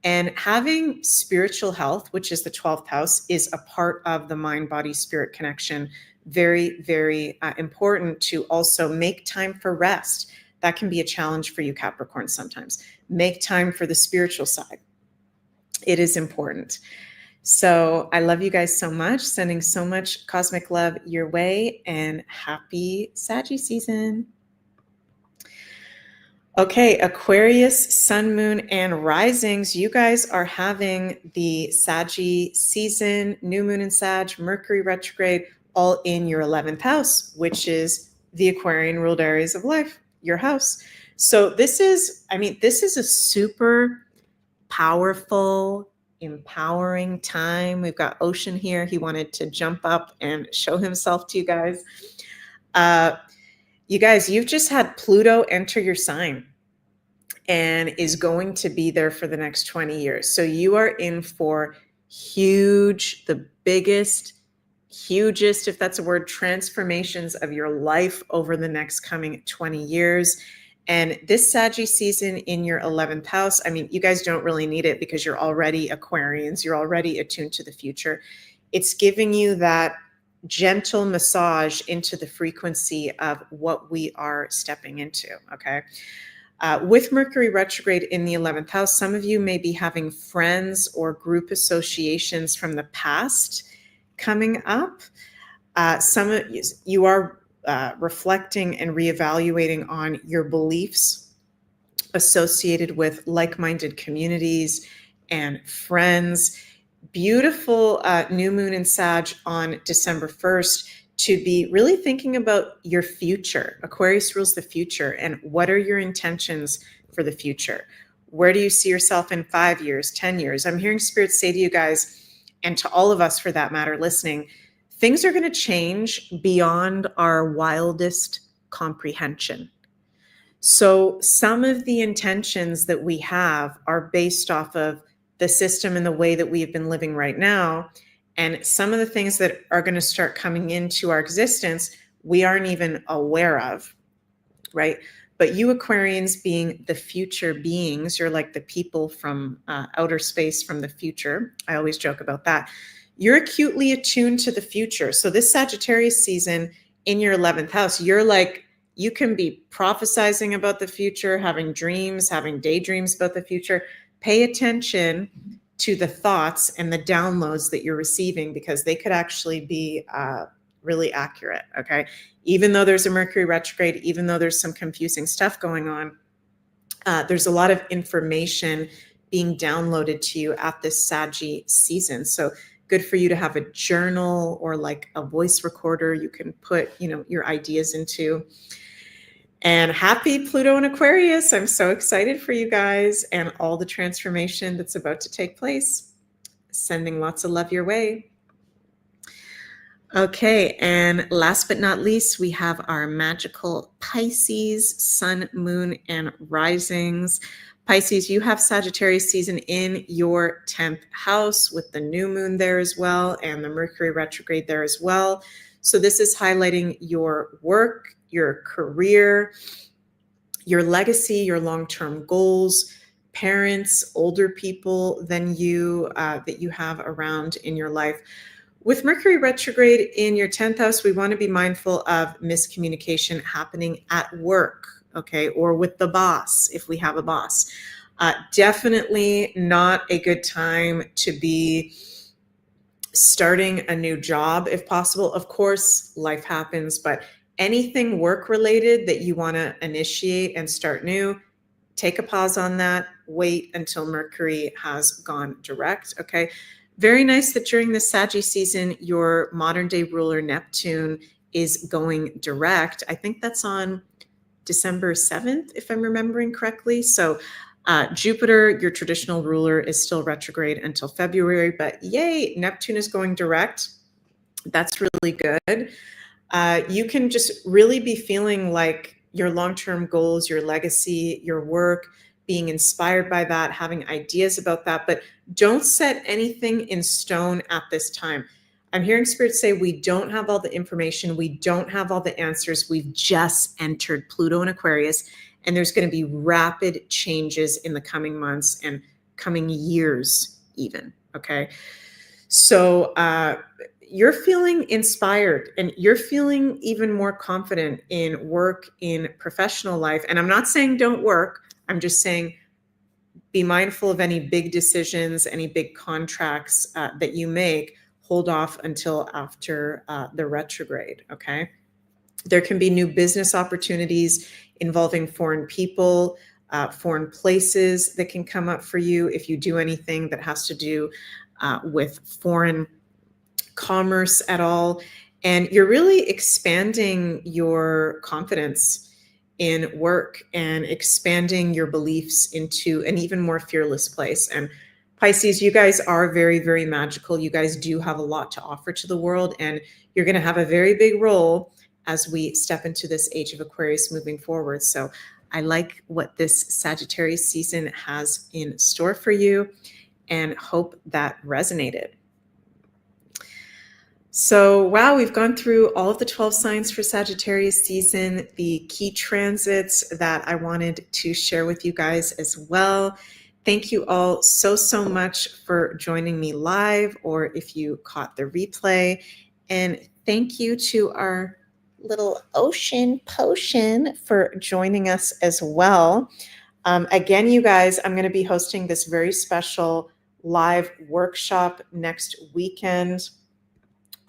And having spiritual health, which is the 12th house, is a part of the mind-body-spirit connection. Very, very important to also make time for rest. That can be a challenge for you Capricorn sometimes. Make time for the spiritual side. It is important. So I love you guys so much. Sending so much cosmic love your way, and happy Saggy season. Okay, Aquarius, sun, moon, and risings. You guys are having the Saggy season, new moon in Sag, Mercury retrograde, all in your 11th house, which is the Aquarian ruled areas of life, your house. So this is a super powerful, empowering time. We've got Ocean here. He wanted to jump up and show himself to you guys. You guys, you've just had Pluto enter your sign and is going to be there for the next 20 years. So you are in for huge, the biggest, hugest, if that's a word, transformations of your life over the next coming 20 years. And this Saggy season in your 11th house, you guys don't really need it because you're already Aquarians. You're already attuned to the future. It's giving you that gentle massage into the frequency of what we are stepping into, okay? With Mercury retrograde in the 11th house, some of you may be having friends or group associations from the past coming up. Some of you are reflecting and reevaluating on your beliefs associated with like-minded communities and friends. Beautiful new moon in Sag on December 1st to be really thinking about your future. Aquarius rules the future. And what are your intentions for the future? Where do you see yourself in 5 years, 10 years? I'm hearing Spirit say to you guys, and to all of us for that matter listening, things are going to change beyond our wildest comprehension. So some of the intentions that we have are based off of the system and the way that we have been living right now. And some of the things that are going to start coming into our existence, we aren't even aware of, right? But you Aquarians being the future beings, you're like the people from outer space from the future. I always joke about that. You're acutely attuned to the future. So this Sagittarius season in your 11th house, you can be prophesizing about the future, having dreams, having daydreams about the future. Pay attention to the thoughts and the downloads that you're receiving, because they could actually be really accurate, okay? Even though there's a Mercury retrograde, even though there's some confusing stuff going on, there's a lot of information being downloaded to you at this Saggy season. So good for you to have a journal or a voice recorder you can put, your ideas into. And happy Pluto and Aquarius. I'm so excited for you guys and all the transformation that's about to take place. Sending lots of love your way. Okay, and last but not least, we have our magical Pisces, sun, moon, and risings. Pisces, you have Sagittarius season in your 10th house with the new moon there as well and the Mercury retrograde there as well. So this is highlighting your work, your career, your legacy, your long-term goals, parents, older people than you that you have around in your life. With Mercury retrograde in your 10th house, we want to be mindful of miscommunication happening at work, okay, or with the boss if we have a boss. Definitely not a good time to be starting a new job if possible. Of course, life happens, but anything work related that you want to initiate and start new, take a pause on that. Wait until Mercury has gone direct, okay? Very nice that during the Saggy season, your modern day ruler Neptune is going direct. I think that's on December 7th, if I'm remembering correctly. So Jupiter, your traditional ruler, is still retrograde until February, but yay, Neptune is going direct. That's really good. You can just really be feeling like your long-term goals, your legacy, your work, being inspired by that, having ideas about that, but don't set anything in stone at this time. I'm hearing Spirit say we don't have all the information. We don't have all the answers. We've just entered Pluto and Aquarius, and there's going to be rapid changes in the coming months and coming years even, okay? So you're feeling inspired and you're feeling even more confident in work, in professional life. And I'm not saying don't work. I'm just saying be mindful of any big decisions, any big contracts that you make. Hold off until after the retrograde, okay? There can be new business opportunities involving foreign people, foreign places that can come up for you if you do anything that has to do with foreign commerce at all. And you're really expanding your confidence in work and expanding your beliefs into an even more fearless place. And Pisces, you guys are very, very magical. You guys do have a lot to offer to the world, and you're going to have a very big role as we step into this age of Aquarius moving forward. So I like what this Sagittarius season has in store for you and hope that resonated. So, wow, we've gone through all of the 12 signs for Sagittarius season, the key transits that I wanted to share with you guys as well. Thank you all so, so much for joining me live, or if you caught the replay. And thank you to our little ocean potion for joining us as well. Again, you guys, I'm going to be hosting this very special live workshop next weekend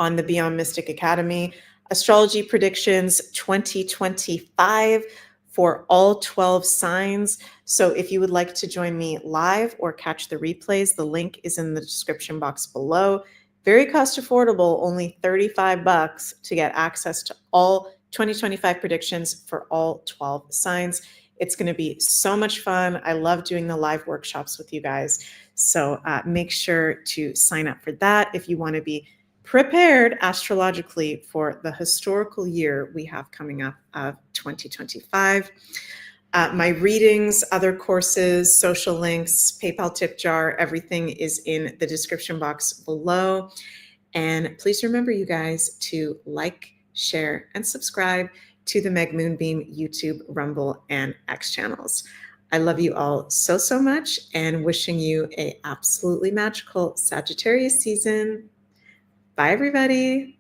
on the Beyond Mystic Academy, Astrology Predictions 2025 for all 12 signs. So if you would like to join me live or catch the replays, the link is in the description box below. Very cost affordable, only $35 to get access to all 2025 predictions for all 12 signs. It's going to be so much fun. I love doing the live workshops with you guys. So make sure to sign up for that if you want to be prepared astrologically for the historical year we have coming up of 2025. My readings, other courses, social links, PayPal tip jar, everything is in the description box below. And please remember, you guys, to like, share, and subscribe to the Meg Moonbeam YouTube, Rumble, and X channels. I love you all so, so much, and wishing you an absolutely magical Sagittarius season. Bye, everybody.